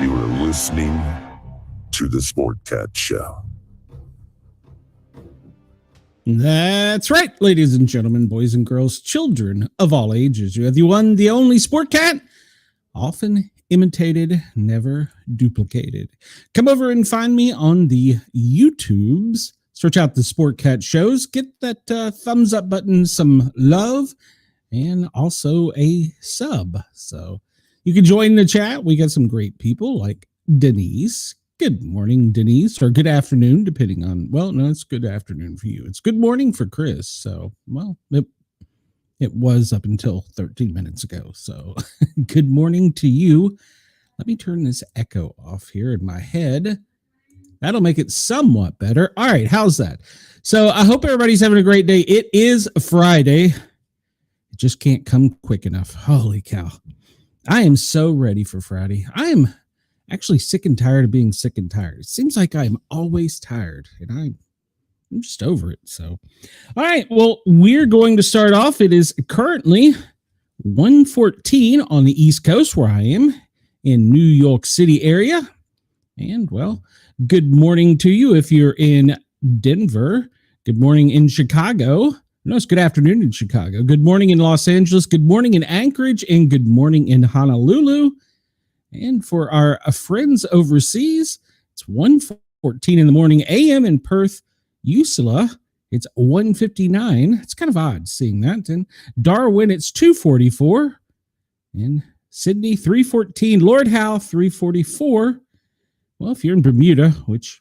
You are listening to the Sportcat Show. That's right, ladies and gentlemen, boys and girls, children of all ages. You have the one, the only Sportcat, often imitated, never duplicated. Come over and find me on the YouTubes. Search out the Sportcat shows. Get that thumbs up button, some love, and also a sub. So you can join the chat. We got some great people like Denise. Good morning, Denise, or good afternoon, depending on, well, no, it's good afternoon for you. It's good morning for Chris. So, well, it was up until 13 minutes ago. So good morning to you. Let me turn this echo off here in my head. That'll make it somewhat better. All right, how's that? So I hope everybody's having a great day. It is Friday. It just can't come quick enough. Holy cow. I am so ready for Friday. I am actually sick and tired of being sick and tired. It seems like I'm always tired, and I'm just over it. So, all right, well, we're going to start off. It is currently 1:14 on the East Coast, where I am in New York City area. And, well, good morning to you if you're in Denver. Good morning in Chicago. No, it's good afternoon in Chicago. Good morning in Los Angeles. Good morning in Anchorage, and good morning in Honolulu. And for our friends overseas, it's 1:14 in the morning a.m. in Perth, Usula. It's 1:59. It's kind of odd seeing that. In Darwin, it's 2:44. In Sydney, 3:14. Lord Howe, 3:44. Well, if you're in Bermuda, which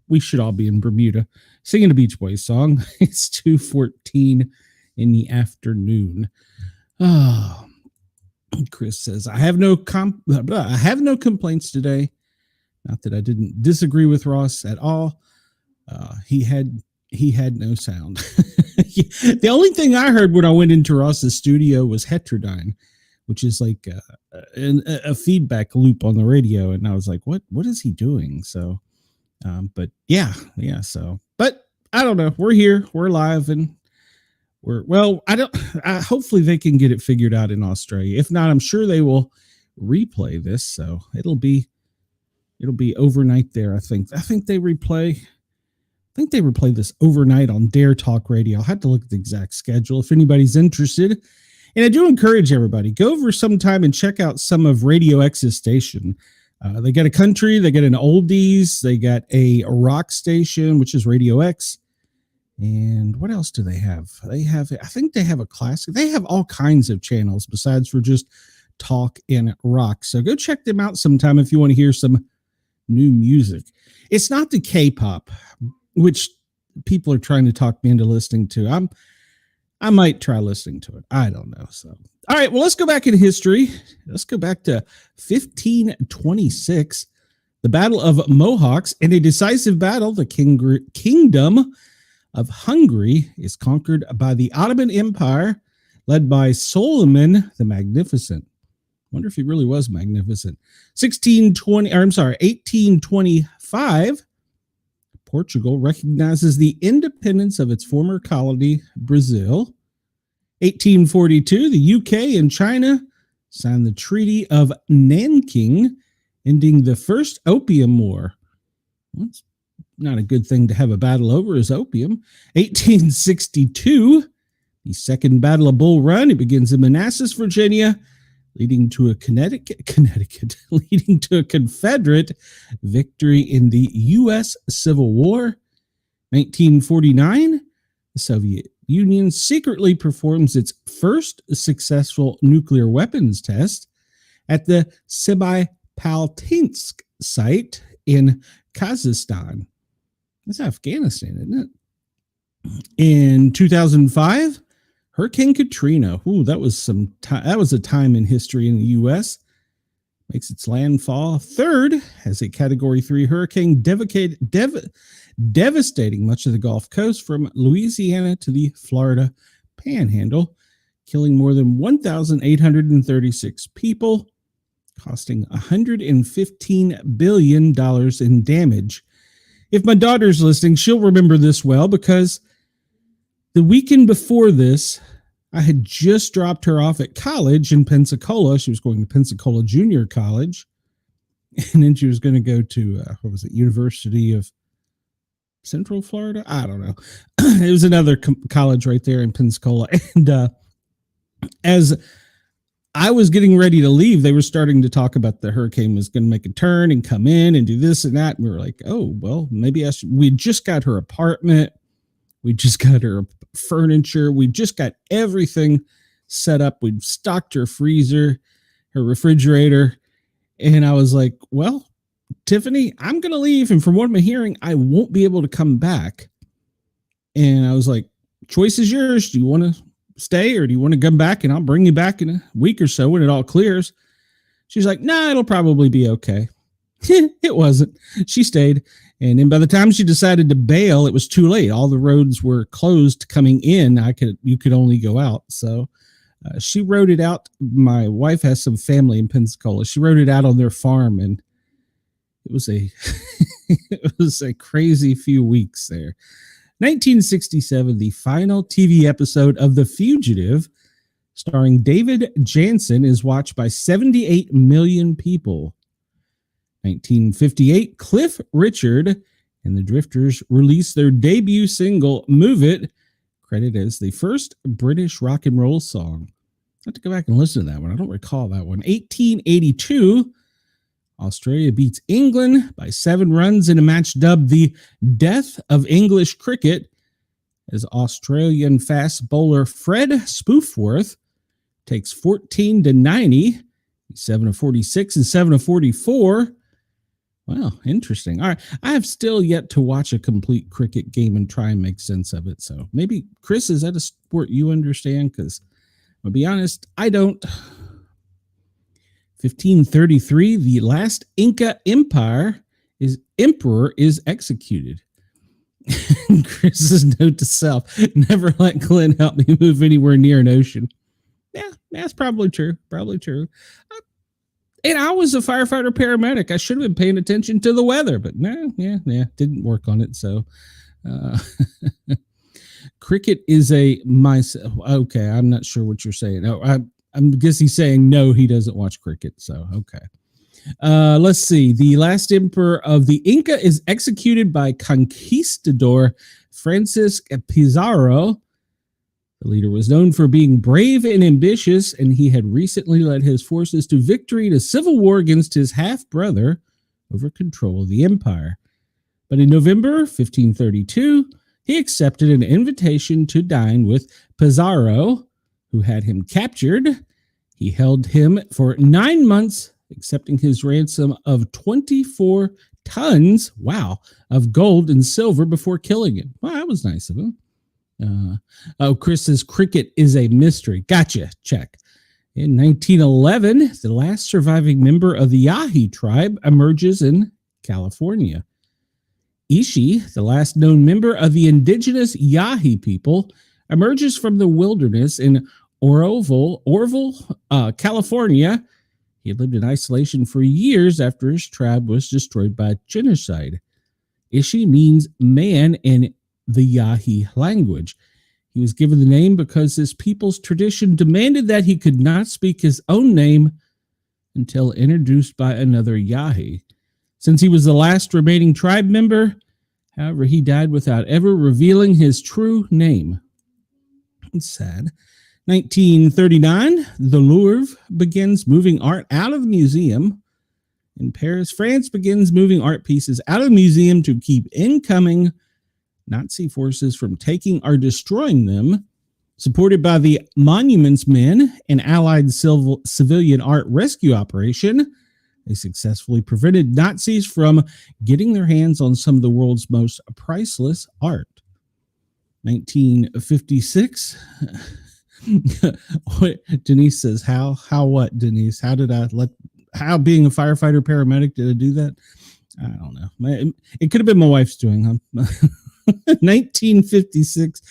we should all be in Bermuda, singing a Beach Boys song, it's 2:14 in the afternoon. Oh, Chris says, I have no complaints today. Not that I didn't disagree with Ross at all. He had no sound. The only thing I heard when I went into Ross's studio was heterodyne, which is like a feedback loop on the radio. And I was like, what is he doing? So, but yeah. So, but I don't know. We're here, we're live, and hopefully they can get it figured out in Australia. If not, I'm sure they will replay this. So it'll be overnight there. I think they replay this overnight on Dare Talk Radio. I'll have to look at the exact schedule if anybody's interested. And I do encourage everybody, go over sometime and check out some of Radio X's station. They got a country, they got an oldies, they got a rock station, which is Radio X. And what else do they have? I think they have a classic. They have all kinds of channels besides for just talk and rock. So go check them out sometime if you want to hear some new music. It's not the K-pop, which people are trying to talk me into listening to. I might try listening to it. I don't know. So, all right, well, let's go back in history. Let's go back to 1526, the Battle of Mohawks. In a decisive battle, the kingdom of Hungary is conquered by the Ottoman Empire, led by Suleiman the Magnificent. I wonder if he really was magnificent. 1825, Portugal recognizes the independence of its former colony, Brazil. 1842, the UK and China signed the Treaty of Nanking, ending the First Opium War. That's not a good thing to have a battle over, is opium. 1862, the Second Battle of Bull Run. It begins in Manassas, Virginia, leading to a leading to a Confederate victory in the U.S. Civil War. 1949, the Soviet Union secretly performs its first successful nuclear weapons test at the Semipalatinsk site in Kazakhstan. That's Afghanistan, isn't it? In 2005, Hurricane Katrina. Ooh, that was a time in history in the U.S. Makes its landfall third as a Category 3 hurricane, devastating much of the Gulf Coast from Louisiana to the Florida Panhandle, killing more than 1,836 people, costing $115 billion in damage. If my daughter's listening, she'll remember this well, because the weekend before this, I had just dropped her off at college in Pensacola. She was going to Pensacola Junior College. And then she was going to go to, what was it, University of Central Florida? I don't know. It was another college right there in Pensacola. And as I was getting ready to leave, they were starting to talk about the hurricane was going to make a turn and come in and do this and that. And we were like, oh, well, maybe we just got her apartment. We just got her furniture. We just got everything set up. We'd stocked her freezer, her refrigerator. And I was like, well, Tiffany, I'm going to leave. And from what I'm hearing, I won't be able to come back. And I was like, choice is yours. Do you want to stay or do you want to come back? And I'll bring you back in a week or so when it all clears. She's like, nah, it'll probably be okay. It wasn't. She stayed. And then by the time she decided to bail, it was too late. All the roads were closed coming in. You could only go out. So she rode it out. My wife has some family in Pensacola. She rode it out on their farm, and it was a crazy few weeks there. 1967, the final TV episode of The Fugitive, starring David Jansen, is watched by 78 million people. 1958, Cliff Richard and the Drifters released their debut single, Move It, credited as the first British rock and roll song. I have to go back and listen to that one. I don't recall that one. 1882, Australia beats England by 7 runs in a match dubbed the Death of English Cricket, as Australian fast bowler Fred Spoofworth takes 14-90, 7 of 46 and 7 of 44. Wow, interesting. All right, I have still yet to watch a complete cricket game and try and make sense of it. So maybe, Chris, is that a sport you understand? Because I'll be honest, I don't. 1533, the last Inca emperor is executed. Chris's note to self: never let Glenn help me move anywhere near an ocean. Yeah, that's probably true. Probably true. And I was a firefighter paramedic. I should have been paying attention to the weather, but didn't work on it. So, cricket is okay. I'm not sure what you're saying. No, I guess he's saying no, he doesn't watch cricket. So, okay. Let's see. The last emperor of the Inca is executed by conquistador Francisco Pizarro. The leader was known for being brave and ambitious, and he had recently led his forces to victory in a civil war against his half-brother over control of the empire. But in November 1532, he accepted an invitation to dine with Pizarro, who had him captured. He held him for 9 months, accepting his ransom of 24 tons, of gold and silver before killing him. Well, that was nice of him. Chris says cricket is a mystery. Gotcha. Check. In 1911, the last surviving member of the Yahi tribe emerges in California. Ishi, the last known member of the indigenous Yahi people, emerges from the wilderness in Orville, California. He lived in isolation for years after his tribe was destroyed by genocide. Ishi means man in the Yahi language. He was given the name because his people's tradition demanded that he could not speak his own name until introduced by another Yahi. Since he was the last remaining tribe member, however, he died without ever revealing his true name. It's sad. 1939, the Louvre begins moving art out of the museum. In Paris, France begins moving art pieces out of the museum to keep incoming Nazi forces from taking or destroying them. Supported by the Monuments Men, an allied civilian art rescue operation, they successfully prevented Nazis from getting their hands on some of the world's most priceless art. 1956. Denise says, how what, Denise? How being a firefighter paramedic, did I do that? I don't know. It could have been my wife's doing, huh? 1956,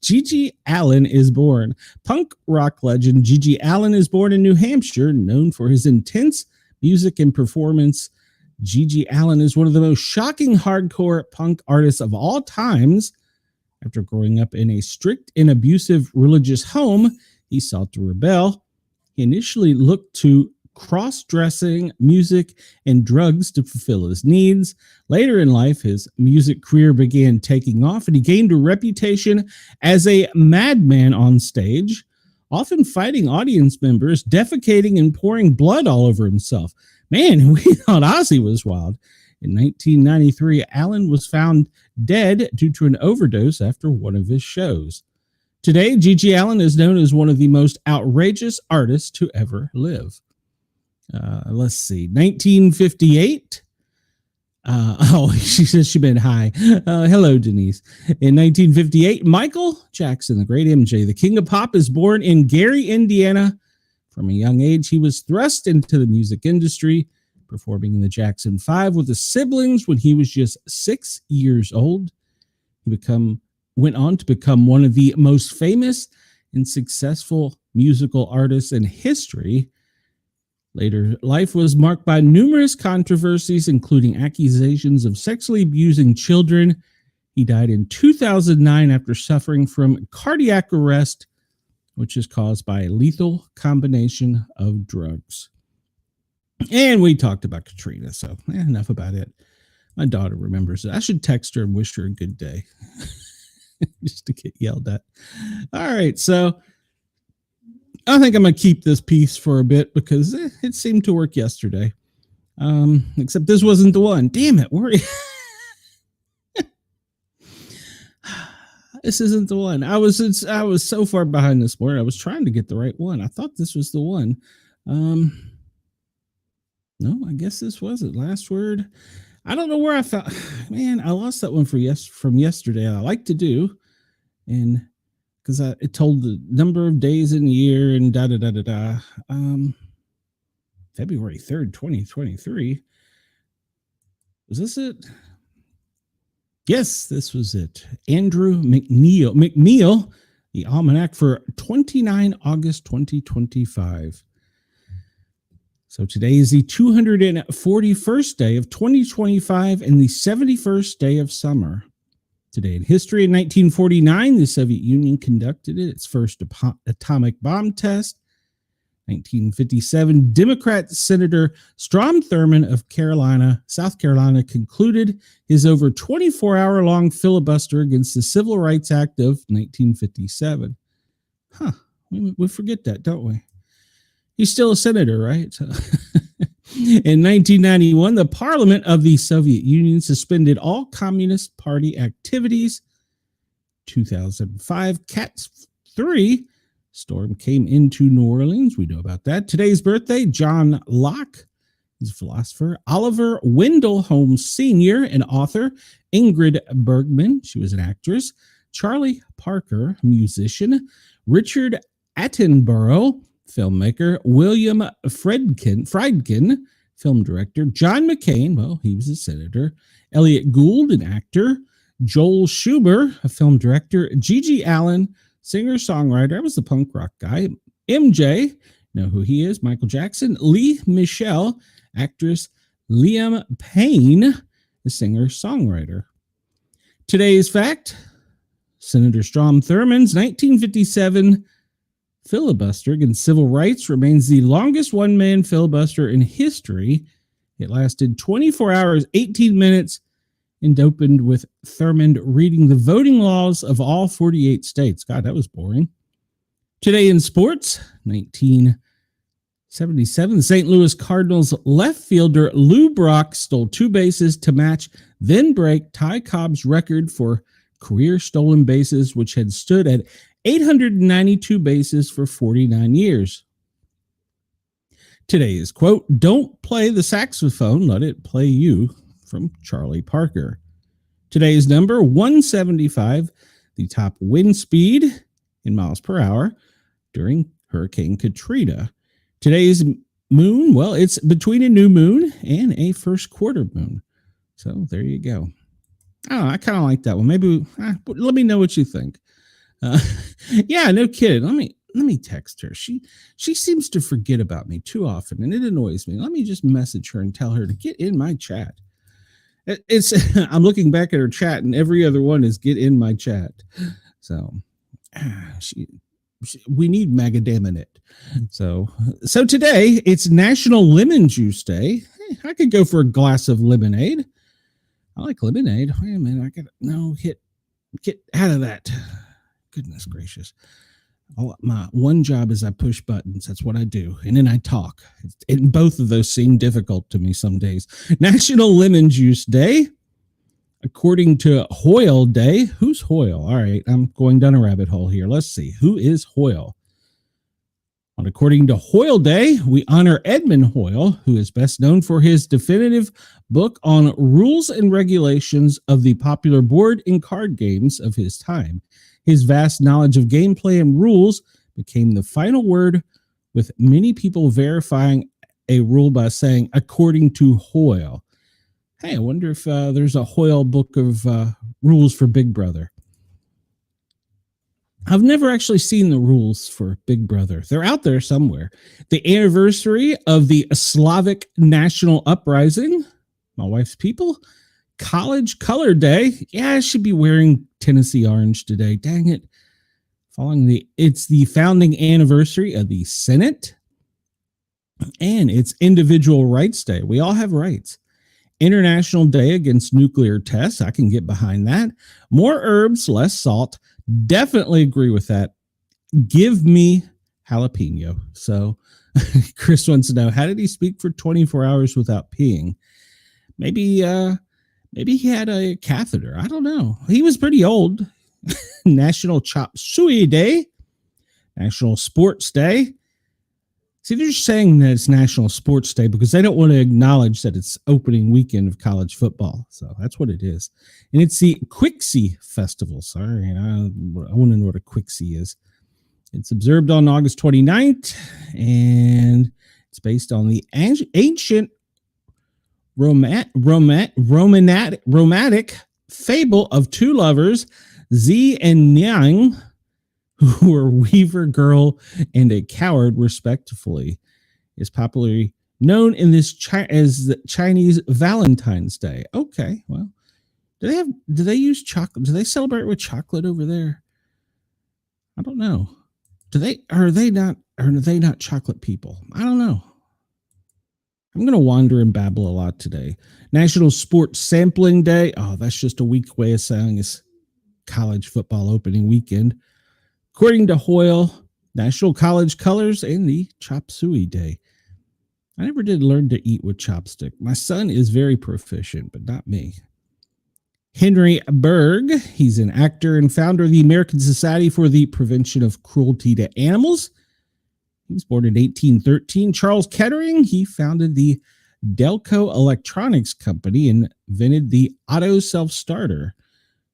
Gigi Allen is born. Punk rock legend Gigi Allen is born in New Hampshire, known for his intense music and performance. Gigi Allen is one of the most shocking hardcore punk artists of all times. After growing up in a strict and abusive religious home, he sought to rebel. He initially looked to cross-dressing music and drugs to fulfill his needs. Later in life, his music career began taking off, and he gained a reputation as a madman on stage, often fighting audience members, defecating and pouring blood all over himself. Man, we thought Ozzy was wild. In 1993, Allen was found dead due to an overdose after one of his shows. Today, G.G. Allin is known as one of the most outrageous artists to ever live. Let's see, 1958. She says she meant hi. Hello, Denise. In 1958, Michael Jackson, the great MJ, the king of pop, is born in Gary, Indiana. From a young age, he was thrust into the music industry, performing in the Jackson 5 with his siblings when he was just 6 years old. He went on to become one of the most famous and successful musical artists in history. Later life was marked by numerous controversies, including accusations of sexually abusing children. He died in 2009 after suffering from cardiac arrest, which is caused by a lethal combination of drugs. And we talked about Katrina, so enough about it. My daughter remembers it. I should text her and wish her a good day. Just to get yelled at. All right, so I think I'm going to keep this piece for a bit because it seemed to work yesterday. Except this wasn't the one. Damn it. This isn't the one. I was so far behind this morning. I was trying to get the right one. I thought this was the one. No, I guess this wasn't. Last word. I don't know where I found. Man, I lost that one from yesterday. I like to do, and because it told the number of days in the year and February 3rd, 2023. Was this it? Yes, this was it. Andrew McNeil, the almanac for 29 August 2025. So today is the 241st day of 2025 and the 71st day of summer. Today in history, in 1949, the Soviet Union conducted its first atomic bomb test. 1957, Democrat Senator Strom Thurmond of South Carolina, concluded his over 24-hour-long filibuster against the Civil Rights Act of 1957. We forget that, don't we? He's still a senator, right? In 1991, the Parliament of the Soviet Union suspended all Communist Party activities. 2005, Cat 3 storm came into New Orleans. We know about that. Today's birthday, John Locke, he's a philosopher. Oliver Wendell Holmes Sr., an author. Ingrid Bergman, she was an actress. Charlie Parker, musician. Richard Attenborough, filmmaker. William Friedkin, film director. John McCain, well, he was a senator. Elliot Gould, an actor. Joel Schumer, a film director. G.G. Allin, singer-songwriter. I was the punk rock guy. MJ, know who he is. Michael Jackson. Lee Michelle, actress. Liam Payne, the singer-songwriter. Today's fact, Senator Strom Thurmond's 1957 filibuster against civil rights remains the longest one-man filibuster in history. It lasted 24 hours, 18 minutes, and opened with Thurmond reading the voting laws of all 48 states. God, that was boring. Today in sports, 1977, the St. Louis Cardinals left fielder Lou Brock stole 2 bases to match then break Ty Cobb's record for career stolen bases, which had stood at 892 bases for 49 years. Today's quote, "Don't play the saxophone, let it play you," from Charlie Parker. Today's number, 175, the top wind speed in miles per hour during Hurricane Katrina. Today's moon, well, it's between a new moon and a first quarter moon. So there you go. I kind of like that one. Maybe let me know what you think. Yeah, no kidding. Let me text her. She seems to forget about me too often, and it annoys me. Let me just message her and tell her to get in my chat. It's I'm looking back at her chat, and every other one is get in my chat. So we need macadam in it. So today it's National Lemon Juice Day. Hey, I could go for a glass of lemonade. I like lemonade. Wait a minute, I gotta get out of that. Goodness gracious. My one job is I push buttons. That's what I do. And then I talk. And both of those seem difficult to me some days. National Lemon Juice Day. According to Hoyle Day. Who's Hoyle? All right, I'm going down a rabbit hole here. Let's see. Who is Hoyle? And according to Hoyle Day, we honor Edmund Hoyle, who is best known for his definitive book on rules and regulations of the popular board and card games of his time. His vast knowledge of gameplay and rules became the final word, with many people verifying a rule by saying, according to Hoyle. Hey, I wonder if there's a Hoyle book of rules for Big Brother. I've never actually seen the rules for Big Brother. They're out there somewhere. The anniversary of the Slavic National Uprising, my wife's people. College Color Day. Yeah, I should be wearing Tennessee orange today. Dang it. It's the founding anniversary of the Senate. And it's Individual Rights Day. We all have rights. International Day Against Nuclear Tests. I can get behind that. More herbs, less salt. Definitely agree with that. Give me jalapeno. So Chris wants to know, how did he speak for 24 hours without peeing? Maybe he had a catheter. I don't know. He was pretty old. National Chop Suey Day. National Sports Day. See, they're just saying that it's National Sports Day because they don't want to acknowledge that it's opening weekend of college football. So that's what it is. And it's the Quixie Festival. Sorry, I want to know what a Quixie is. It's observed on August 29th, and it's based on the ancient romantic fable of two lovers, Zi and Niang, who were Weaver Girl and a Coward, respectively, is popularly known in this as the Chinese Valentine's Day. Okay, well, do they use chocolate? Do they celebrate with chocolate over there? I don't know. Are they not chocolate people? I don't know. I'm going to wander and babble a lot today. National Sports Sampling Day. Oh, that's just a weak way of saying it's college football opening weekend. According to Hoyle, National College Colors and the Chop Suey Day. I never did learn to eat with chopstick. My son is very proficient, but not me. Henry Berg, he's an actor and founder of the American Society for the Prevention of Cruelty to Animals. He was born in 1813. Charles Kettering, he founded the Delco Electronics Company and invented the auto self-starter.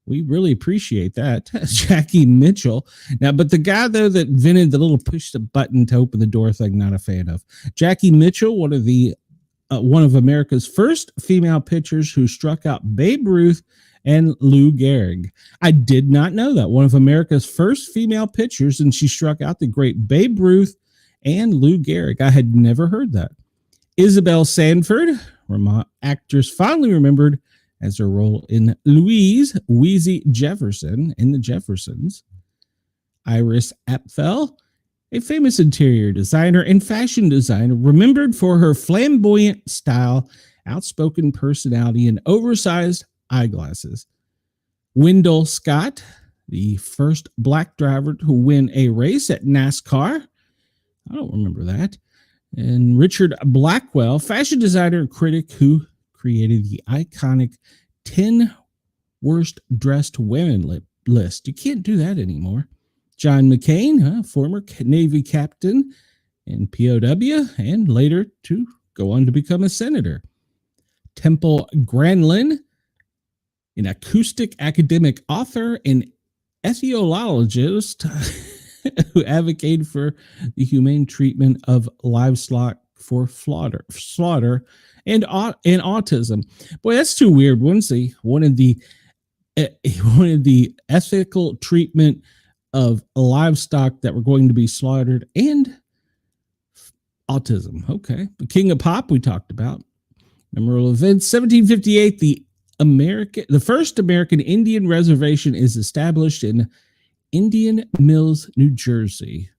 We really appreciate that. Jackie Mitchell. Now, but the guy, though, that invented the little push the button to open the door thing, not a fan of. Jackie Mitchell, one of America's first female pitchers who struck out Babe Ruth and Lou Gehrig. I did not know that. One of America's first female pitchers, and she struck out the great Babe Ruth and Lou Gehrig. I had never heard that. Isabel Sanford, actress fondly remembered as her role in Louise Wheezy Jefferson in The Jeffersons. Iris Apfel, a famous interior designer and fashion designer, remembered for her flamboyant style, outspoken personality, and oversized eyeglasses. Wendell Scott, the first black driver to win a race at NASCAR. I don't remember that. And Richard Blackwell, fashion designer and critic who created the iconic 10 worst dressed women list. You can't do that anymore. John McCain, former Navy captain and POW, and later to go on to become a senator. Temple Grandin, an acoustic academic author and ethologist who advocated for the humane treatment of livestock for slaughter and autism. Boy, that's two weird ones. They wanted the ethical treatment of livestock that were going to be slaughtered and autism. Okay. The King of Pop we talked about. Memorable events. 1758, the first American Indian reservation is established in Indian Mills, New Jersey.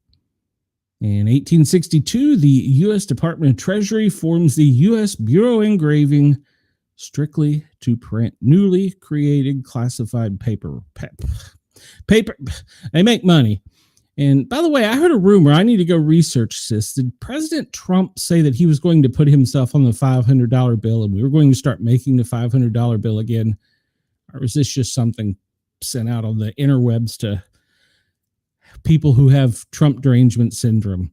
In 1862, the U.S. Department of Treasury forms the U.S. Bureau of Engraving strictly to print newly created classified paper. They make money. And by the way, I heard a rumor. I need to go research this. Did President Trump say that he was going to put himself on the $500 bill and we were going to start making the $500 bill again? Or was this just something sent out on the interwebs to people who have Trump derangement syndrome?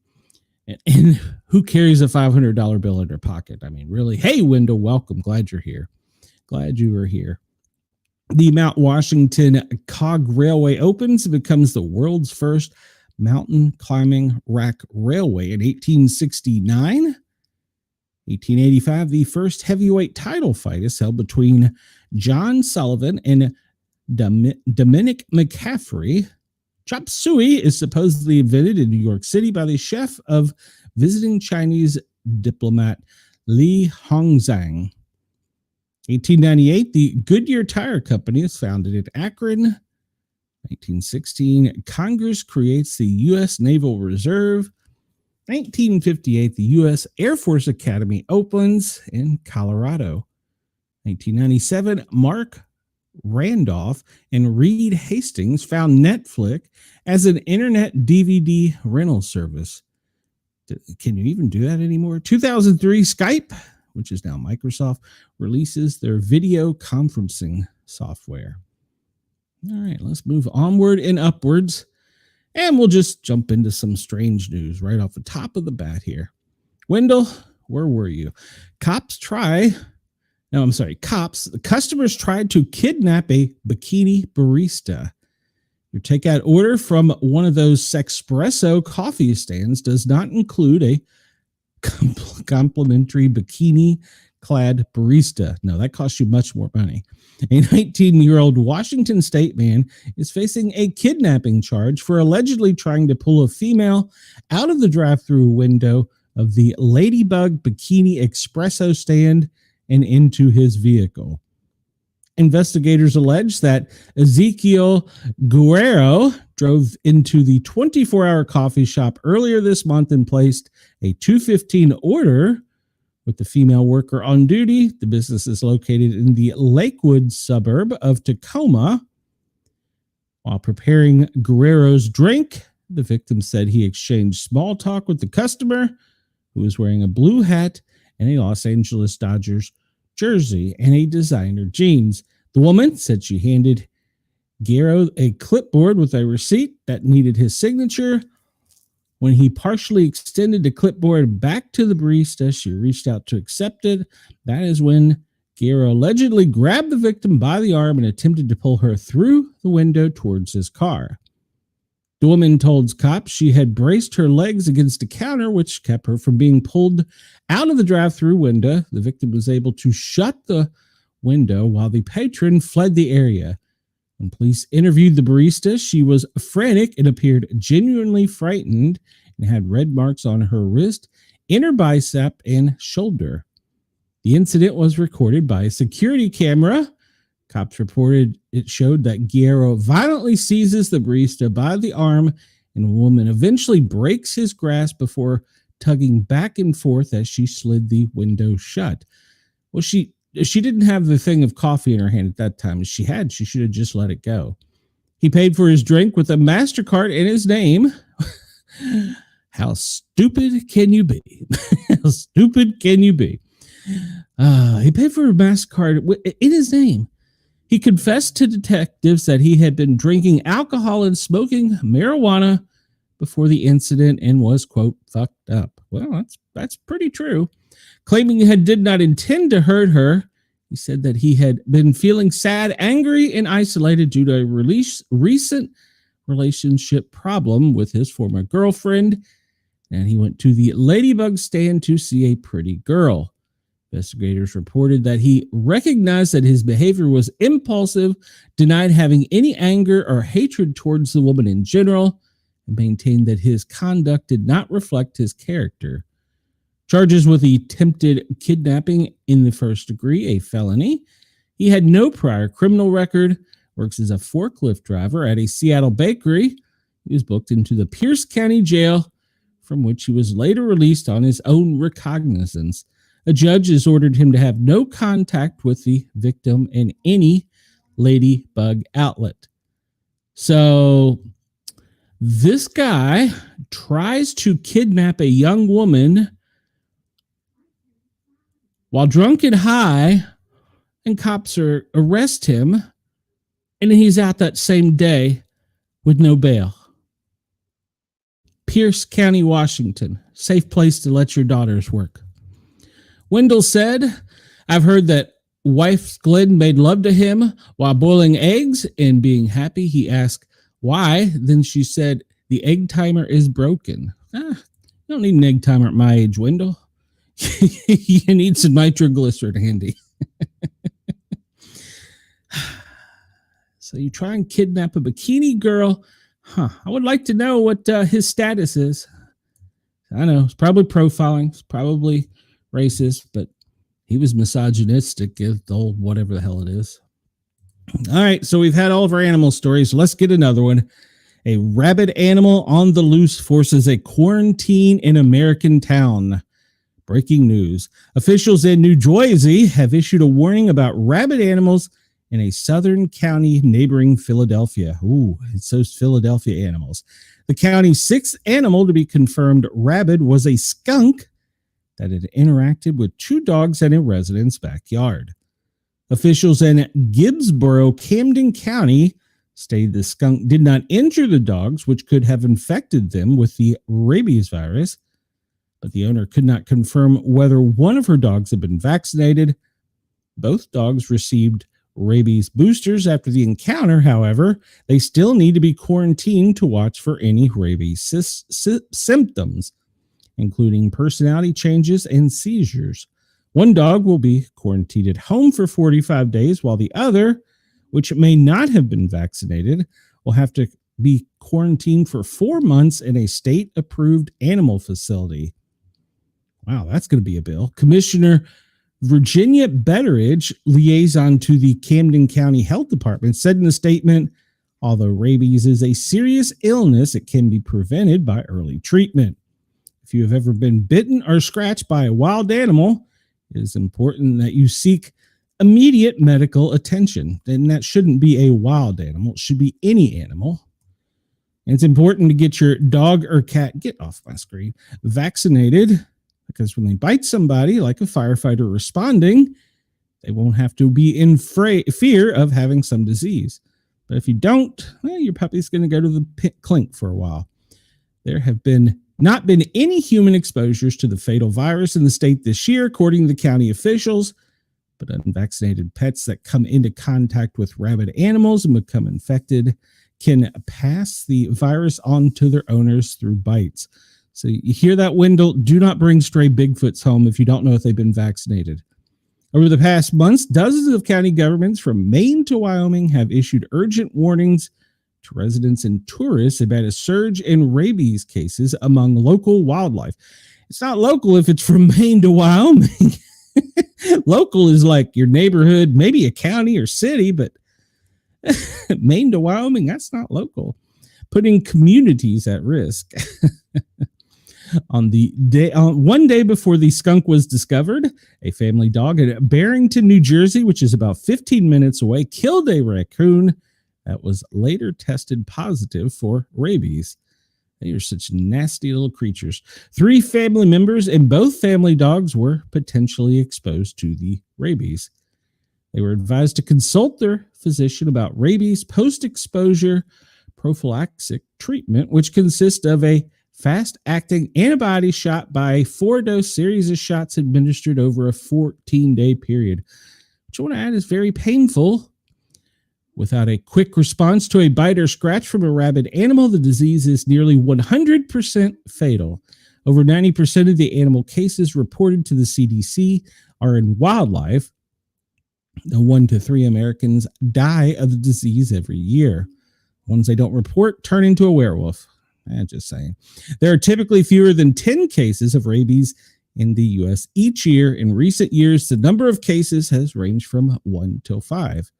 And who carries a $500 bill in their pocket? I mean, really? Hey, Wendell, welcome. Glad you're here. Glad you were here. The Mount Washington Cog Railway opens and becomes the world's first mountain climbing rack railway in 1869. 1885, the first heavyweight title fight is held between John Sullivan and Dominic McCaffrey. Chop suey is supposedly invented in New York City by the chef of visiting Chinese diplomat Li Hongzhang. 1898, the Goodyear Tire Company is founded in Akron. 1916, Congress creates the U.S. Naval Reserve. 1958, the U.S. Air Force Academy opens in Colorado. 1997, Mark Randolph and Reed Hastings found Netflix as an internet DVD rental service. Can you even do that anymore? 2003, Skype, which is now Microsoft, releases their video conferencing software. All right, let's move onward and upwards. And we'll just jump into some strange news right off the top of the bat here. Wendell, where were you? Customers tried to kidnap a bikini barista. Your takeout order from one of those Sexpresso coffee stands does not include a complimentary bikini-clad barista. No, that costs you much more money. A 19-year-old Washington State man is facing a kidnapping charge for allegedly trying to pull a female out of the drive-thru window of the Ladybug Bikini Espresso stand and into his vehicle. Investigators allege that Ezekiel Guerrero drove into the 24-hour coffee shop earlier this month and placed a 2:15 order with the female worker on duty. The business is located in the Lakewood suburb of Tacoma. While preparing Guerrero's drink, the victim said he exchanged small talk with the customer, who was wearing a blue hat and a Los Angeles Dodgers jersey and a designer jeans. The woman said she handed Guerrero a clipboard with a receipt that needed his signature. When he partially extended the clipboard back to the barista, she reached out to accept it. That is when Guerrero allegedly grabbed the victim by the arm and attempted to pull her through the window towards his car. The woman told cops she had braced her legs against a counter, which kept her from being pulled out of the drive-thru window. The victim was able to shut the window while the patron fled the area. When police interviewed the barista, she was frantic and appeared genuinely frightened and had red marks on her wrist, inner bicep, and shoulder. The incident was recorded by a security camera. Cops reported it showed that Guerrero violently seizes the barista by the arm, and the woman eventually breaks his grasp before tugging back and forth as she slid the window shut. Well, she didn't have the thing of coffee in her hand at that time. If she had, she should have just let it go. He paid for his drink with a MasterCard in his name. How stupid can you be? How stupid can you be? He paid for a MasterCard in his name. He confessed to detectives that he had been drinking alcohol and smoking marijuana before the incident and was, quote, fucked up. Well, that's pretty true. Claiming he did not intend to hurt her, he said that he had been feeling sad, angry, and isolated due to a recent relationship problem with his former girlfriend, and he went to the Ladybug stand to see a pretty girl. Investigators reported that he recognized that his behavior was impulsive, denied having any anger or hatred towards the woman in general, and maintained that his conduct did not reflect his character. Charges with attempted kidnapping in the first degree, a felony. He had no prior criminal record, works as a forklift driver at a Seattle bakery. He was booked into the Pierce County Jail, from which he was later released on his own recognizance. A judge has ordered him to have no contact with the victim in any ladybug outlet. So this guy tries to kidnap a young woman while drunk and high, and cops arrest him, and he's out that same day with no bail. Pierce County, Washington, safe place to let your daughters work. Wendell said, I've heard that wife Glenn made love to him while boiling eggs, and being happy, he asked why. Then she said, the egg timer is broken. You don't need an egg timer at my age, Wendell. You need some nitroglycerin handy. So you try and kidnap a bikini girl. I would like to know what his status is. I know it's probably profiling, it's probably racist, but he was misogynistic, the old whatever the hell it is. All right, so we've had all of our animal stories. Let's get another one. A rabid animal on the loose forces a quarantine in American town. Breaking news. Officials in New Jersey have issued a warning about rabid animals in a southern county neighboring Philadelphia. Ooh, it's those Philadelphia animals. The county's sixth animal to be confirmed rabid was a skunk that had interacted with two dogs in a resident's backyard. Officials in Gibbsboro, Camden County, stated the skunk did not injure the dogs, which could have infected them with the rabies virus, but the owner could not confirm whether one of her dogs had been vaccinated. Both dogs received rabies boosters after the encounter. However, they still need to be quarantined to watch for any rabies symptoms, including personality changes and seizures. One dog will be quarantined at home for 45 days, while the other, which may not have been vaccinated, will have to be quarantined for 4 months in a state-approved animal facility. Wow, that's going to be a bill. Commissioner Virginia Betteridge, liaison to the Camden County Health Department, said in a statement, although rabies is a serious illness, it can be prevented by early treatment. If you have ever been bitten or scratched by a wild animal, it is important that you seek immediate medical attention. And that shouldn't be a wild animal. It should be any animal. And it's important to get your dog or cat, get off my screen, vaccinated, because when they bite somebody, like a firefighter responding, they won't have to be in fear of having some disease. But if you don't, well, your puppy's going to go to the clink for a while. There have not been any human exposures to the fatal virus in the state this year, according to the county officials. But unvaccinated pets that come into contact with rabid animals and become infected can pass the virus on to their owners through bites. So you hear that, Wendell? Do not bring stray Bigfoots home if you don't know if they've been vaccinated. Over the past months, dozens of county governments from Maine to Wyoming have issued urgent warnings to residents and tourists about a surge in rabies cases among local wildlife. It's not local if it's from Maine to Wyoming. Local is like your neighborhood, maybe a county or city, but Maine to Wyoming, that's not local. Putting communities at risk. On one day before the skunk was discovered, a family dog at Barrington, New Jersey, which is about 15 minutes away, killed a raccoon that was later tested positive for rabies. They are such nasty little creatures. 3 family members and both family dogs were potentially exposed to the rabies. They were advised to consult their physician about rabies post-exposure prophylactic treatment, which consists of a fast-acting antibody shot by a 4-dose series of shots administered over a 14-day period, which I want to add is very painful. Without a quick response to a bite or scratch from a rabid animal, the disease is nearly 100% fatal. Over 90% of the animal cases reported to the CDC are in wildlife. 1 to 3 Americans die of the disease every year. Ones they don't report turn into a werewolf. Just saying. There are typically fewer than 10 cases of rabies in the U.S. each year. In recent years, the number of cases has ranged from 1 to 5.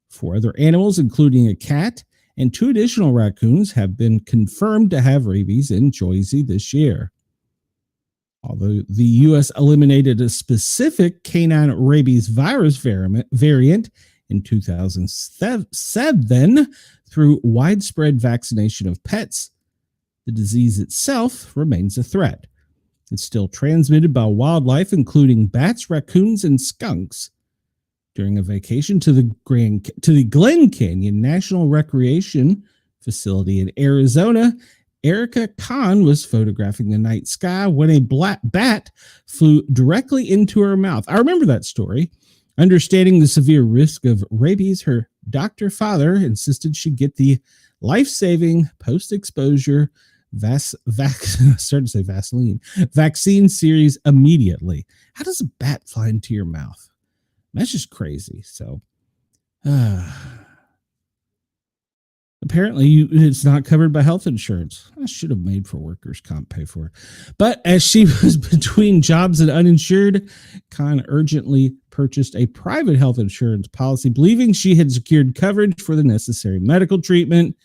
4 other animals, including a cat and 2 additional raccoons, have been confirmed to have rabies in Jersey this year. Although the U.S. eliminated a specific canine rabies virus variant in 2007 through widespread vaccination of pets, the disease itself remains a threat. It's still transmitted by wildlife, including bats, raccoons, and skunks. During a vacation to the Glen Canyon National Recreation Facility in Arizona, Erica Kahn was photographing the night sky when a black bat flew directly into her mouth. I remember that story. Understanding the severe risk of rabies, her doctor father insisted she get the life-saving post-exposure vaccine series immediately. How does a bat fly into your mouth? That's just crazy. So, apparently, it's not covered by health insurance. I should have made for workers' comp pay for it. But as she was between jobs and uninsured, Khan urgently purchased a private health insurance policy, believing she had secured coverage for the necessary medical treatment.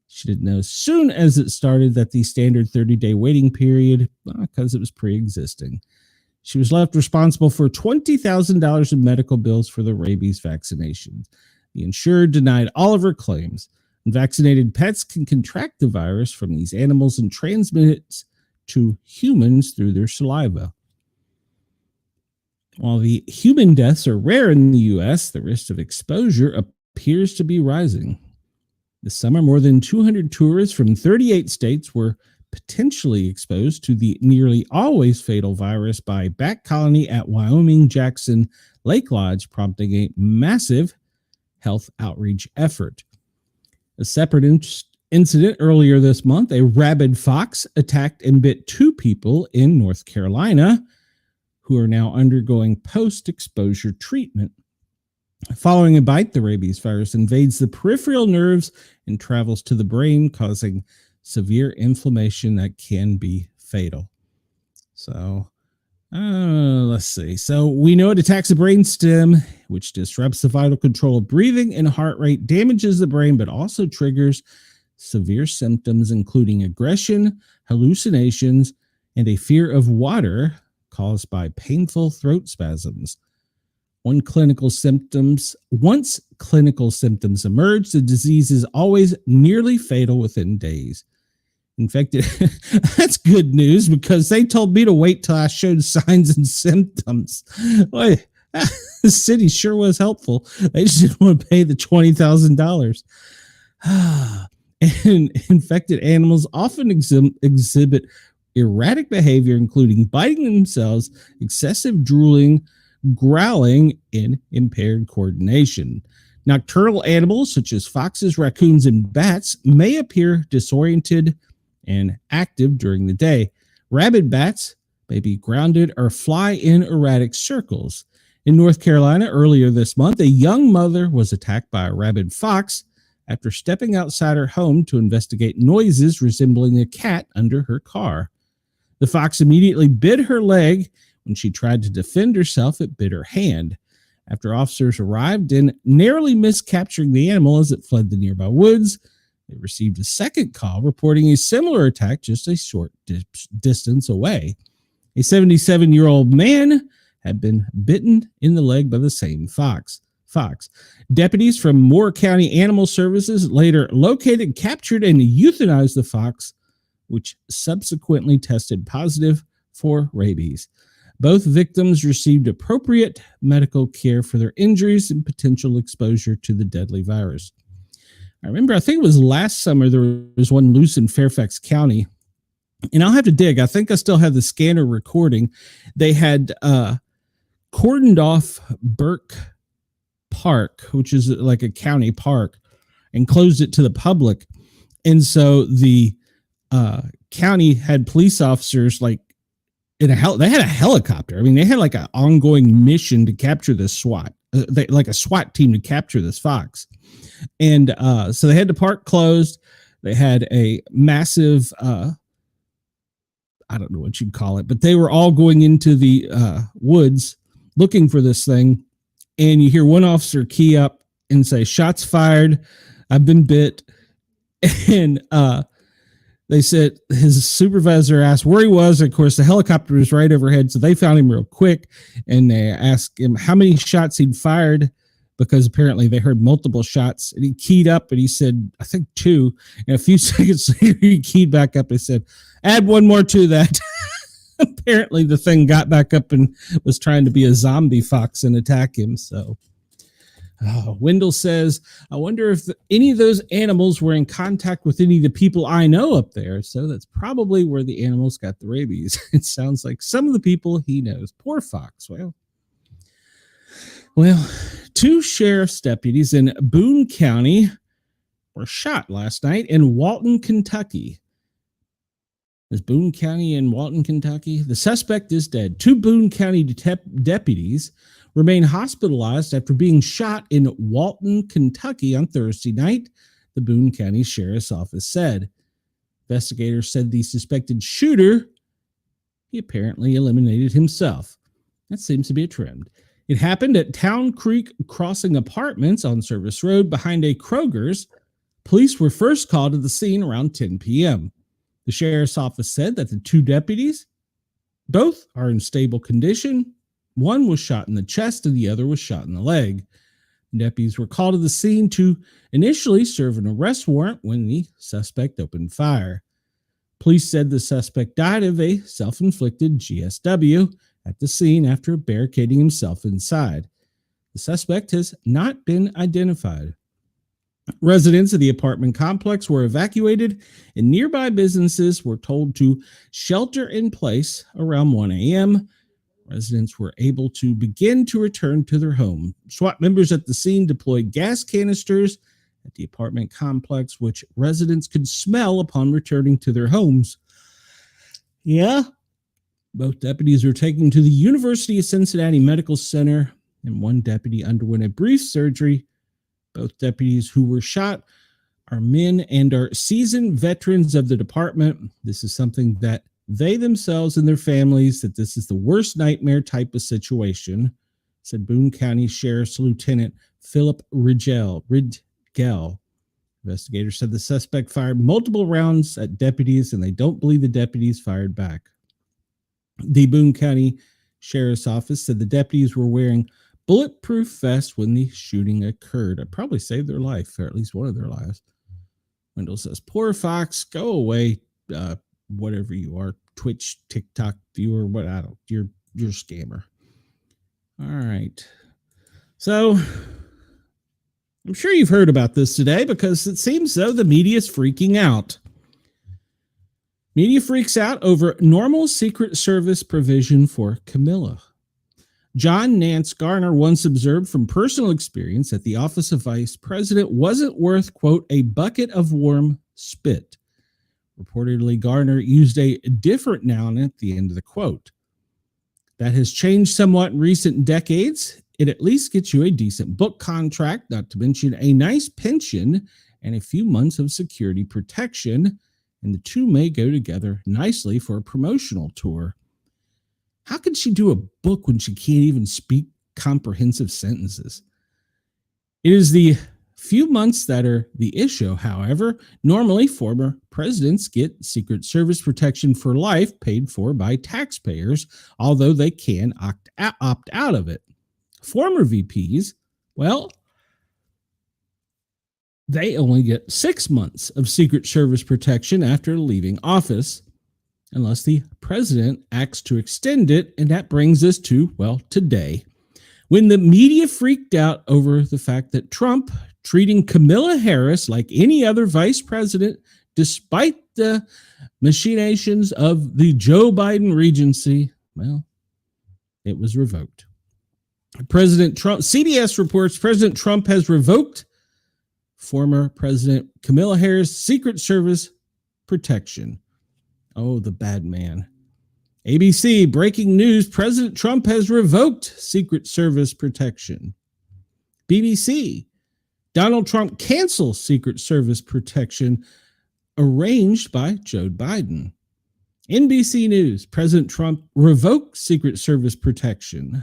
She didn't know as soon as it started that the standard 30-day waiting period, because it was pre-existing. She was left responsible for $20,000 in medical bills for the rabies vaccination. The insured denied all of her claims. Vaccinated pets can contract the virus from these animals and transmit it to humans through their saliva. While the human deaths are rare in the U.S., the risk of exposure appears to be rising. This summer, more than 200 tourists from 38 states were potentially exposed to the nearly always fatal virus by a bat colony at Wyoming Jackson Lake Lodge, prompting a massive health outreach effort. A separate incident earlier this month, a rabid fox attacked and bit 2 people in North Carolina who are now undergoing post-exposure treatment. Following a bite, the rabies virus invades the peripheral nerves and travels to the brain, causing severe inflammation that can be fatal. So, let's see. So we know it attacks the brainstem, which disrupts the vital control of breathing and heart rate, damages the brain, but also triggers severe symptoms, including aggression, hallucinations, and a fear of water caused by painful throat spasms. Once clinical symptoms emerge, the disease is always nearly fatal within days. Infected, that's good news, because they told me to wait till I showed signs and symptoms. Boy, the city sure was helpful. They just didn't want to pay the $20,000. And infected animals often exhibit erratic behavior, including biting themselves, excessive drooling, growling, and impaired coordination. Nocturnal animals such as foxes, raccoons, and bats may appear disoriented and active during the day. Rabid bats may be grounded or fly in erratic circles. In North Carolina earlier this month, a young mother was attacked by a rabid fox after stepping outside her home to investigate noises resembling a cat under her car. The fox immediately bit her leg. When she tried to defend herself, it bit her hand. After officers arrived and narrowly missed capturing the animal as it fled the nearby woods, they received a second call reporting a similar attack just a short distance away. A 77-year-old man had been bitten in the leg by the same fox. Deputies from Moore County Animal Services later located, captured, and euthanized the fox, which subsequently tested positive for rabies. Both victims received appropriate medical care for their injuries and potential exposure to the deadly virus. I remember, I think it was last summer, there was one loose in Fairfax County, and I'll have to dig. I think I still have the scanner recording. They had cordoned off Burke Park, which is like a county park, and closed it to the public. And so the county had police officers like they had a helicopter. I mean, they had like an ongoing mission to capture this SWAT, like a SWAT team to capture this fox. And so they had the park closed. They had a massive, I don't know what you'd call it, but they were all going into the woods looking for this thing. And you hear one officer key up and say, shots fired, I've been bit. And they said his supervisor asked where he was. Of course, the helicopter was right overhead, so they found him real quick. And they asked him how many shots he'd fired, because apparently they heard multiple shots. And he keyed up and he said, I think 2. And a few seconds later, he keyed back up and said, add 1 more to that. Apparently the thing got back up and was trying to be a zombie fox and attack him. So Wendell says, I wonder if any of those animals were in contact with any of the people I know up there. So that's probably where the animals got the rabies. It sounds like some of the people he knows. Poor fox. Well, 2 sheriff's deputies in Boone County were shot last night in Walton, Kentucky. Is Boone County in Walton, Kentucky? The suspect is dead. 2 Boone County deputies remain hospitalized after being shot in Walton, Kentucky on Thursday night, the Boone County Sheriff's Office said. Investigators said the suspected shooter, he apparently eliminated himself. That seems to be a trend. It happened at Town Creek Crossing Apartments on Service Road behind a Kroger's. Police were first called to the scene around 10 p.m. The sheriff's office said that the 2 deputies, both are in stable condition. One was shot in the chest and the other was shot in the leg. Deputies were called to the scene to initially serve an arrest warrant when the suspect opened fire. Police said the suspect died of a self-inflicted GSW at the scene after barricading himself inside. The suspect has not been identified. Residents of the apartment complex were evacuated, and nearby businesses were told to shelter in place around 1 a.m. Residents were able to begin to return to their home. SWAT members at the scene deployed gas canisters at the apartment complex, which residents could smell upon returning to their homes. Yeah. Both deputies were taken to the University of Cincinnati Medical Center, and 1 deputy underwent a brief surgery. Both deputies who were shot are men and are seasoned veterans of the department. This is something that they themselves and their families, that this is the worst nightmare type of situation, said Boone County Sheriff's Lieutenant Philip Rigel. Investigators said the suspect fired multiple rounds at deputies, and they don't believe the deputies fired back. The Boone County Sheriff's Office said the deputies were wearing bulletproof vests when the shooting occurred. It probably saved their life, or at least one of their lives. Wendell says, poor fox, go away, whatever you are, Twitch, TikTok viewer, what I don't, you're a scammer. All right. So I'm sure you've heard about this today because it seems though the media is freaking out. Media freaks out over normal Secret Service provision for Camilla. John Nance Garner once observed from personal experience that the office of vice president wasn't worth, quote, a bucket of warm spit. Reportedly, Garner used a different noun at the end of the quote. That has changed somewhat in recent decades. It at least gets you a decent book contract, not to mention a nice pension and a few months of security protection, and the two may go together nicely for a promotional tour. How can she do a book when she can't even speak comprehensive sentences? It is the few months that are the issue, however. Normally, former presidents get Secret Service protection for life paid for by taxpayers, although they can opt out of it. Former VPs, well, they only get 6 months of Secret Service protection after leaving office, unless the president acts to extend it, and that brings us to, well, today, when the media freaked out over the fact that Trump treating Kamala Harris like any other vice president, despite the machinations of the Joe Biden regency, well, it was revoked. President Trump, CBS reports President Trump has revoked former President Kamala Harris' Secret Service protection. Oh, the bad man. ABC, breaking news, President Trump has revoked Secret Service protection. BBC, Donald Trump cancels Secret Service protection arranged by Joe Biden. NBC News, President Trump revoked Secret Service protection.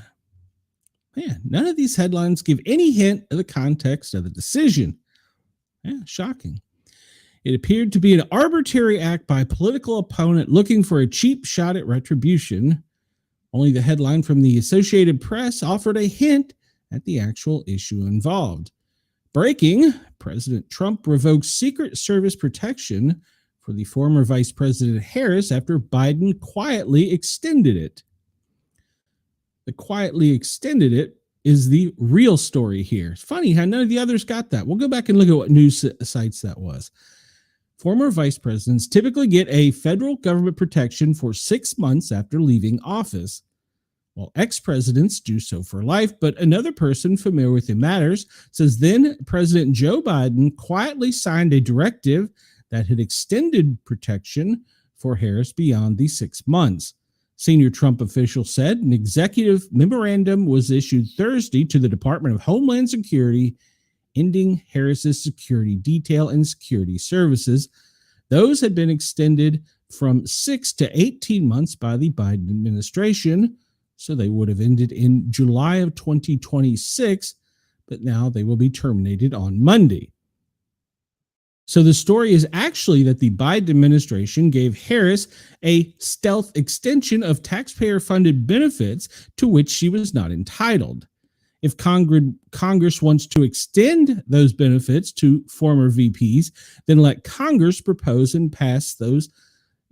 Man, none of these headlines give any hint of the context of the decision. Yeah, shocking. It appeared to be an arbitrary act by a political opponent looking for a cheap shot at retribution. Only the headline from the Associated Press offered a hint at the actual issue involved. Breaking, President Trump revoked Secret Service protection for the former Vice President Harris after Biden quietly extended it. The quietly extended it is the real story here. It's funny how none of the others got that. We'll go back and look at what news sites that was. Former vice presidents typically get a federal government protection for 6 months after leaving office, while ex-presidents do so for life. But another person familiar with the matters says then President Joe Biden quietly signed a directive that had extended protection for Harris beyond the 6 months. Senior Trump officials said an executive memorandum was issued Thursday to the Department of Homeland Security, ending Harris's security detail and security services. Those had been extended from 6 to 18 months by the Biden administration, so they would have ended in July of 2026, but now they will be terminated on Monday. So the story is actually that the Biden administration gave Harris a stealth extension of taxpayer-funded benefits to which she was not entitled. If Congress wants to extend those benefits to former VPs, then let Congress propose and pass those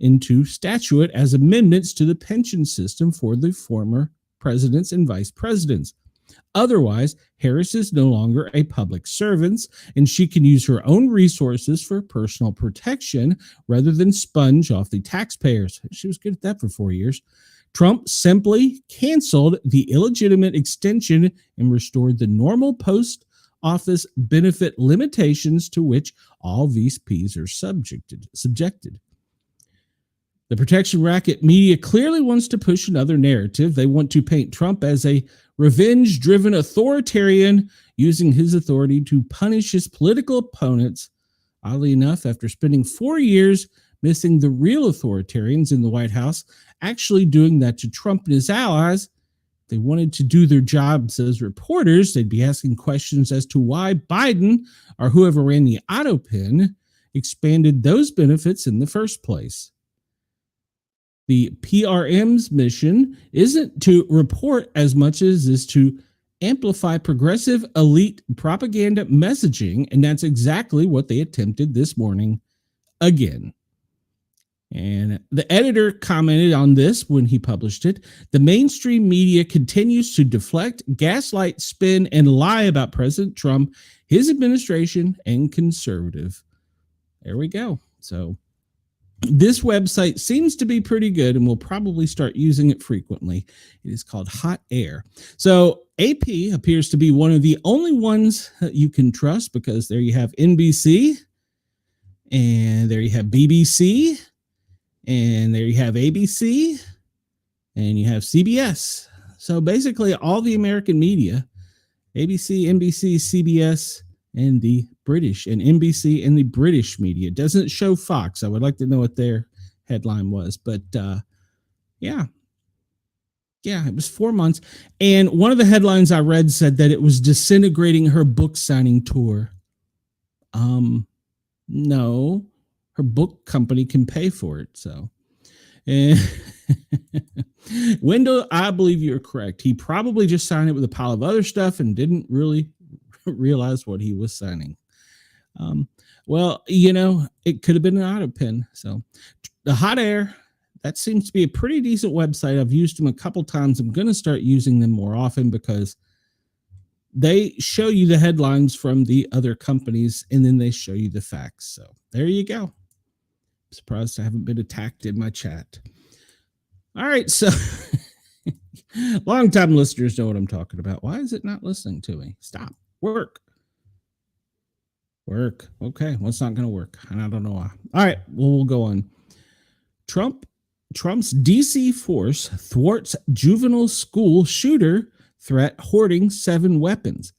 into statute as amendments to the pension system for the former presidents and vice presidents. Otherwise, Harris is no longer a public servant, and she can use her own resources for personal protection rather than sponge off the taxpayers. She was good at that for 4 years. Trump simply canceled the illegitimate extension and restored the normal post office benefit limitations to which all VPs are subjected. The protection racket media clearly wants to push another narrative. They want to paint Trump as a revenge-driven authoritarian using his authority to punish his political opponents. Oddly enough, after spending 4 years missing the real authoritarians in the White House, actually doing that to Trump and his allies, they wanted to do their jobs as reporters. They'd be asking questions as to why Biden or whoever ran the auto pen expanded those benefits in the first place. The PRM's mission isn't to report as much as is to amplify progressive elite propaganda messaging, and that's exactly what they attempted this morning again. And the editor commented on this when he published it. The mainstream media continues to deflect, gaslight, spin, and lie about President Trump, his administration, and conservative. There we go. So this website seems to be pretty good, and we'll probably start using it frequently. It is called Hot Air. So AP appears to be one of the only ones that you can trust, because there you have NBC, and there you have BBC, and there you have ABC, and you have CBS. So basically all the American media, ABC, NBC, CBS, and the British, and NBC and the British media. It doesn't show Fox. I would like to know what their headline was, but yeah, it was 4 months. And one of the headlines I read said that it was disintegrating her book signing tour. No, her book company can pay for it. So, and Wendell, I believe you're correct. He probably just signed it with a pile of other stuff and didn't really realize what he was signing. Well, it could have been an auto pen. So the Hot Air, that seems to be a pretty decent website. I've used them a couple times. I'm going to start using them more often because they show you the headlines from the other companies and then they show you the facts. So there you go. I'm surprised I haven't been attacked in my chat. All right. So long-time listeners know what I'm talking about. Why is it not listening to me? Stop. Work. Okay. Well, it's not going to work. And I don't know why. All right. Well, we'll go on. Trump's DC force thwarts juvenile school shooter threat hoarding 7 weapons.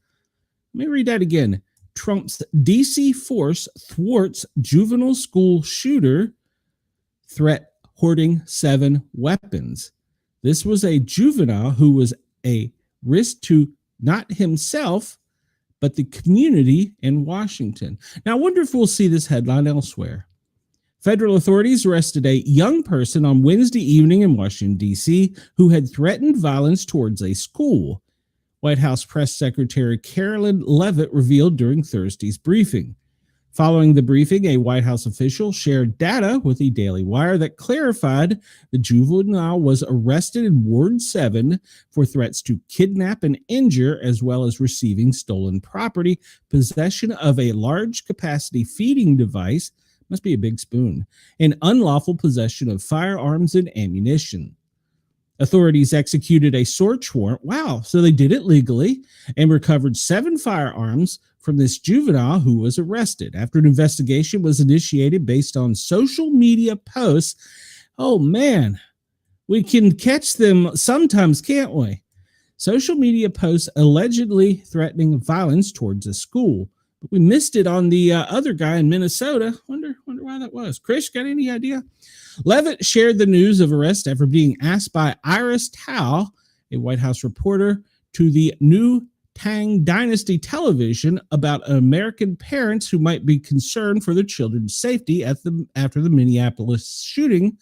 Let me read that again. Trump's DC force thwarts juvenile school shooter threat hoarding 7 weapons. This was a juvenile who was a risk to not himself, but the community in Washington. Now, I wonder if we'll see this headline elsewhere. Federal authorities arrested a young person on Wednesday evening in Washington, D.C., who had threatened violence towards a school. White House Press Secretary Carolyn Leavitt revealed during Thursday's briefing. Following the briefing, a White House official shared data with the Daily Wire that clarified the juvenile was arrested in Ward 7 for threats to kidnap and injure, as well as receiving stolen property, possession of a large capacity feeding device, must be a big spoon, and unlawful possession of firearms and ammunition. Authorities executed a search warrant, so they did it legally, and recovered 7 firearms from this juvenile who was arrested. After an investigation was initiated based on social media posts, oh man, we can catch them sometimes, can't we? Social media posts allegedly threatening violence towards a school. But we missed it on the other guy in Minnesota. Wonder why that was. Chris, got any idea? Leavitt shared the news of arrest after being asked by Iris Tao, a White House reporter, to the new Tang Dynasty television about American parents who might be concerned for their children's safety after the Minneapolis shooting,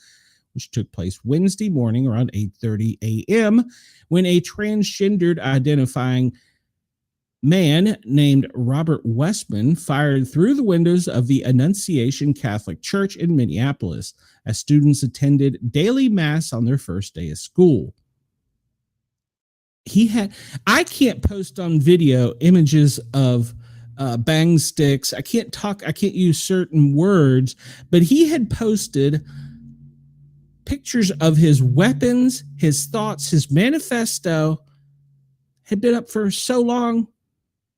which took place Wednesday morning around 8:30 a.m., when a transgendered identifying man named Robert Westman fired through the windows of the Annunciation Catholic Church in Minneapolis as students attended daily mass on their first day of school. I can't post on video images of bang sticks. I can't use certain words, but he had posted pictures of his weapons, his thoughts, his manifesto had been up for so long.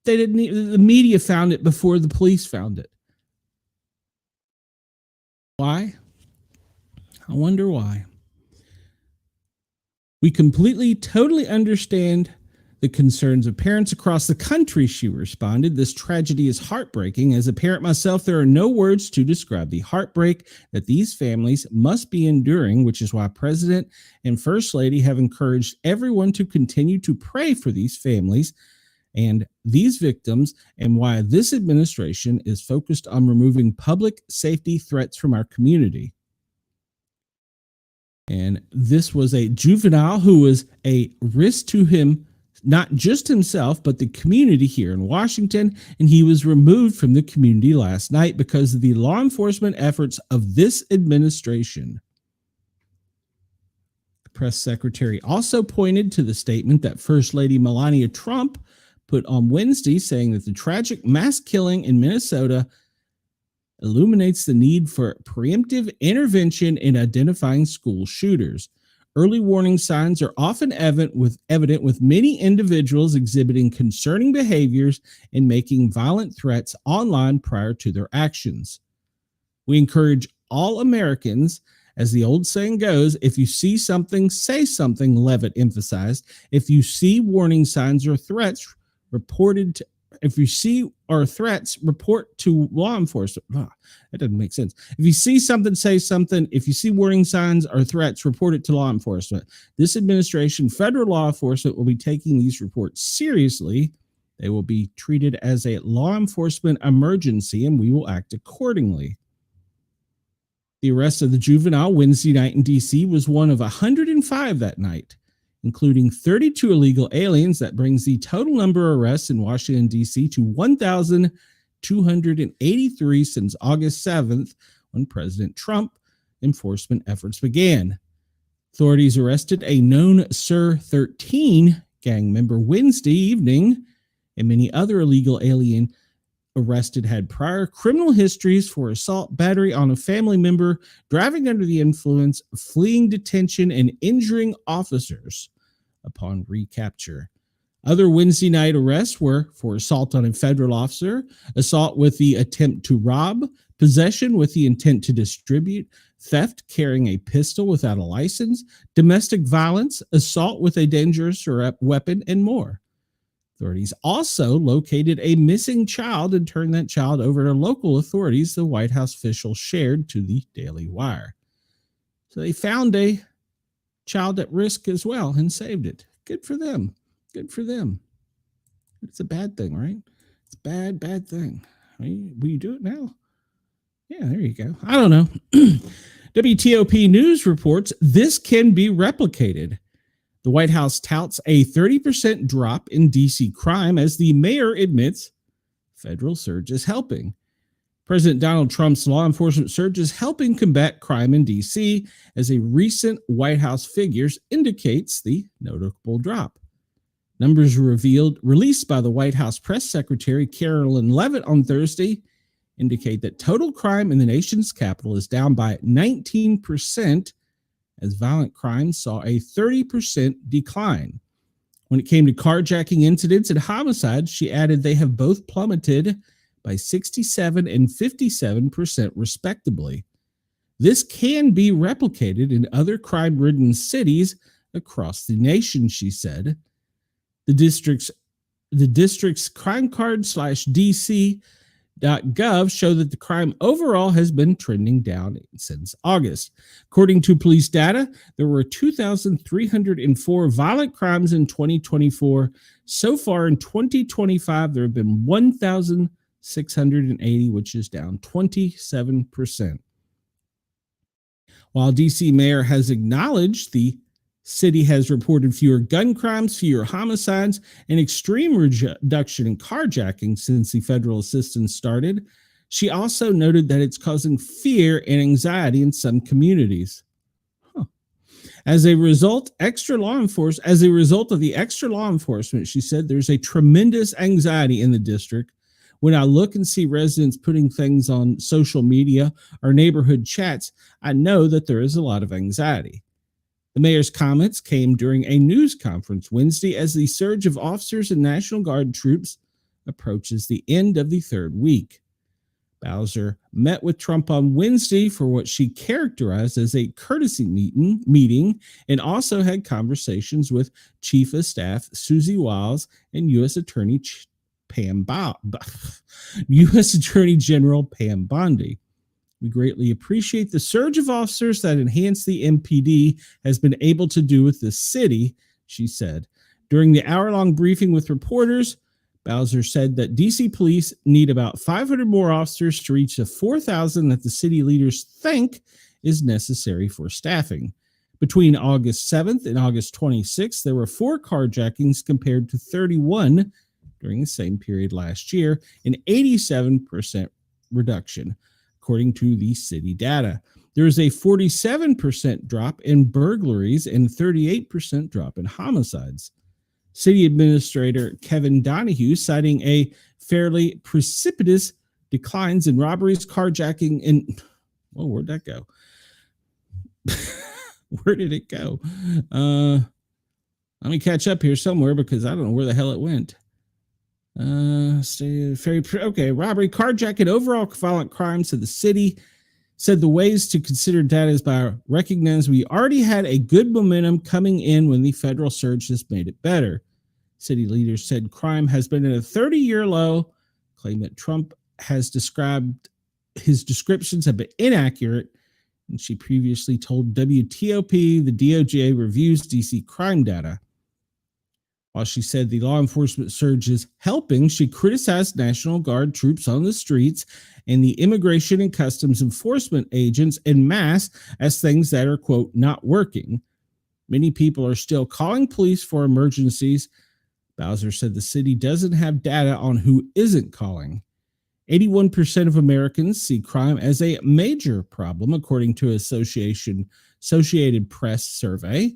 The media found it before the police found it. Why? I wonder why. We totally understand the concerns of parents across the country, she responded. This tragedy is heartbreaking. As a parent myself, there are no words to describe the heartbreak that these families must be enduring, which is why President and First Lady have encouraged everyone to continue to pray for these families and these victims, and why this administration is focused on removing public safety threats from our community. And this was a juvenile who was a risk to him, not just himself, but the community here in Washington. And he was removed from the community last night because of the law enforcement efforts of this administration. The press secretary also pointed to the statement that First Lady Melania Trump put on Wednesday, saying that the tragic mass killing in Minnesota illuminates the need for preemptive intervention in identifying school shooters. Early warning signs are often evident with many individuals exhibiting concerning behaviors and making violent threats online prior to their actions. We encourage all Americans, as the old saying goes, if you see something, say something, Leavitt emphasized. If you see warning signs or threats, report to law enforcement. That doesn't make sense. If you see something, say something. If you see warning signs or threats, report it to law enforcement. This administration, federal law enforcement, will be taking these reports seriously. They will be treated as a law enforcement emergency, and we will act accordingly. The arrest of the juvenile Wednesday night in D.C. was one of 105 that night, including 32 illegal aliens. That brings the total number of arrests in Washington, D.C. to 1,283 since August 7th, when President Trump enforcement efforts began. Authorities arrested a known Sir 13 gang member Wednesday evening, and many other illegal alien arrested had prior criminal histories for assault, battery on a family member, driving under the influence, fleeing detention, and injuring officers upon recapture. Other Wednesday night arrests were for assault on a federal officer, assault with the attempt to rob, possession with the intent to distribute, theft carrying a pistol without a license, domestic violence, assault with a dangerous weapon, and more. Authorities also located a missing child and turned that child over to local authorities, the White House official shared to the Daily Wire. So they found a child at risk as well and saved it. Good for them. Good for them. It's a bad thing, right? It's a bad thing. Will you do it now? Yeah, there you go. I don't know. WTOP News reports this can be replicated. The White House touts a 30% drop in D.C. crime as the mayor admits federal surge is helping. President Donald Trump's law enforcement surge is helping combat crime in D.C. as a recent White House figures indicates the notable drop. Numbers released by the White House press secretary Carolyn Leavitt on Thursday indicate that total crime in the nation's capital is down by 19%, as violent crimes saw a 30% decline. When it came to carjacking incidents and homicides, she added they have both plummeted by 67 and 57% respectively. This can be replicated in other crime-ridden cities across the nation, she said. The district's crime card /dc.gov show that the crime overall has been trending down since August. According to police data, there were 2,304 violent crimes in 2024. So far in 2025, there have been 1,680, which is down 27%. While DC mayor has acknowledged the city has reported fewer gun crimes, fewer homicides, and extreme reduction in carjacking since the federal assistance started, she also noted that it's causing fear and anxiety in some communities. As a result of the extra law enforcement, she said, there's a tremendous anxiety in the district. When I look and see residents putting things on social media or neighborhood chats, I know that there is a lot of anxiety. The mayor's comments came during a news conference Wednesday as the surge of officers and National Guard troops approaches the end of the third week. Bowser met with Trump on Wednesday for what she characterized as a courtesy meeting and also had conversations with Chief of Staff Susie Wiles and U.S. Attorney General Pam Bondi. We greatly appreciate the surge of officers that enhance the MPD has been able to do with the city, she said. During the hour-long briefing with reporters, Bowser said that DC police need about 500 more officers to reach the 4,000 that the city leaders think is necessary for staffing. Between August 7th and August 26th, there were 4 carjackings compared to 31 during the same period last year, an 87% reduction. According to the city data, there is a 47% drop in burglaries and 38% drop in homicides. City Administrator Kevin Donahue citing a fairly precipitous declines in robberies, carjacking, and where'd that go? Where did it go? Let me catch up here somewhere because I don't know where the hell it went. Robbery, carjacking, overall violent crimes of the city. Said the ways to consider data is by recognizing we already had a good momentum coming in when the federal surge has made it better. City leaders said crime has been at a 30-year low, claim that Trump has described his descriptions have been inaccurate, and she previously told WTOP the DOJ reviews DC crime data. While she said the law enforcement surge is helping, she criticized National Guard troops on the streets and the immigration and customs enforcement agents en masse as things that are, quote, not working. Many people are still calling police for emergencies. Bowser said the city doesn't have data on who isn't calling. 81% of Americans see crime as a major problem, according to Associated Press survey.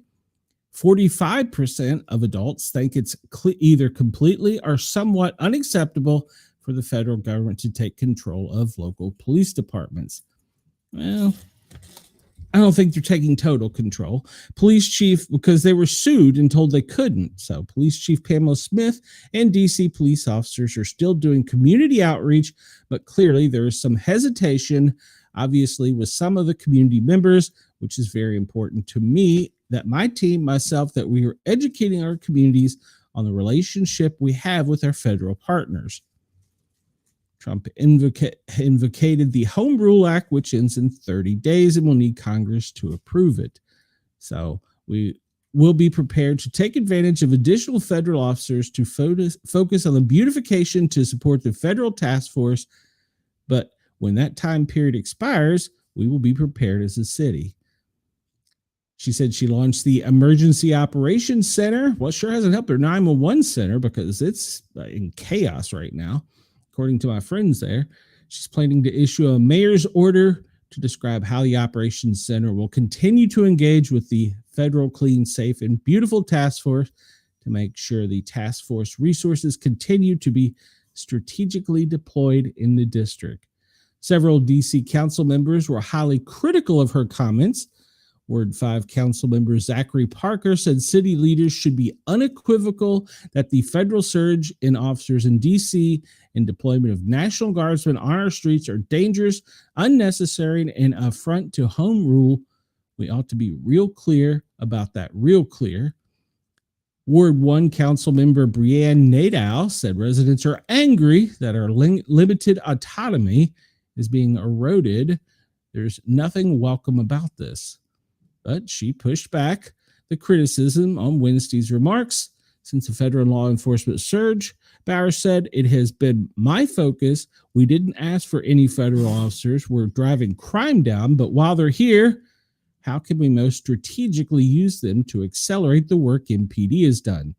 45% of adults think it's either completely or somewhat unacceptable for the federal government to take control of local police departments. Well, I don't think they're taking total control. Police chief, because they were sued and told they couldn't. So Police Chief Pamela Smith and DC police officers are still doing community outreach, but clearly there is some hesitation, obviously, with some of the community members, which is very important to me, that my team, myself, that we are educating our communities on the relationship we have with our federal partners. Trump invocated the Home Rule Act, which ends in 30 days and will need Congress to approve it. So we will be prepared to take advantage of additional federal officers to focus on the beautification to support the federal task force. But when that time period expires, we will be prepared as a city. She said she launched the Emergency Operations Center. Well, sure hasn't helped her 911 center because it's in chaos right now, according to my friends there. She's planning to issue a mayor's order to describe how the Operations Center will continue to engage with the federal Clean, Safe, and Beautiful Task Force to make sure the task force resources continue to be strategically deployed in the district. Several D.C. council members were highly critical of her comments. Ward 5 council member Zachary Parker said city leaders should be unequivocal that the federal surge in officers in D.C. and deployment of National Guardsmen on our streets are dangerous, unnecessary, and affront to home rule. We ought to be real clear about that, real clear. Ward 1 council member Brianne Nadeau said residents are angry that our limited autonomy is being eroded. There's nothing welcome about this. But she pushed back the criticism on Wednesday's remarks. Since the federal law enforcement surge, Bauer said, it has been my focus. We didn't ask for any federal officers. We're driving crime down, but while they're here, how can we most strategically use them to accelerate the work MPD has done?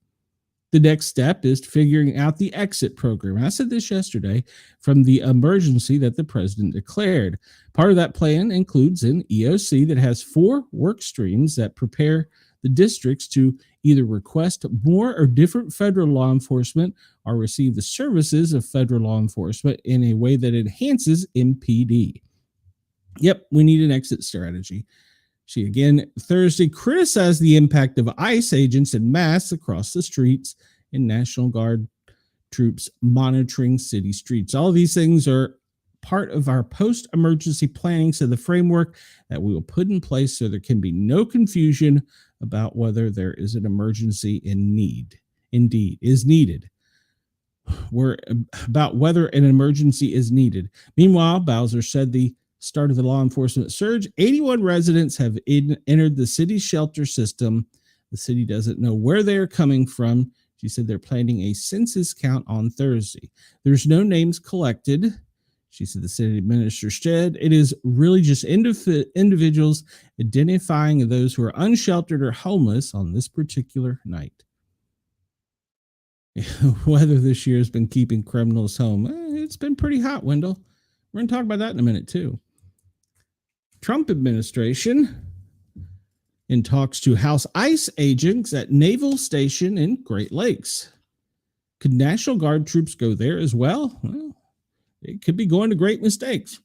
The next step is figuring out the exit program. I said this yesterday from the emergency that the president declared. Part of that plan includes an EOC that has 4 work streams that prepare the districts to either request more or different federal law enforcement or receive the services of federal law enforcement in a way that enhances MPD. Yep, we need an exit strategy. She again Thursday criticized the impact of ICE agents en masse across the streets and National Guard troops monitoring city streets. All of these things are part of our post-emergency planning, so the framework that we will put in place so there can be no confusion about whether there is an emergency is needed. We're about whether an emergency is needed. Meanwhile, Bowser said the start of the law enforcement surge, 81 residents have entered the city's shelter system. The city doesn't know where they are coming from. She said they're planning a census count on Thursday. There's no names collected. She said the city administrator said it is really just individuals identifying those who are unsheltered or homeless on this particular night. Weather this year has been keeping criminals home. It's been pretty hot, Wendell. We're going to talk about that in a minute, too. Trump administration in talks to House ICE agents at Naval Station in Great Lakes. Could National Guard troops go there as well? Well, it could be going to great mistakes.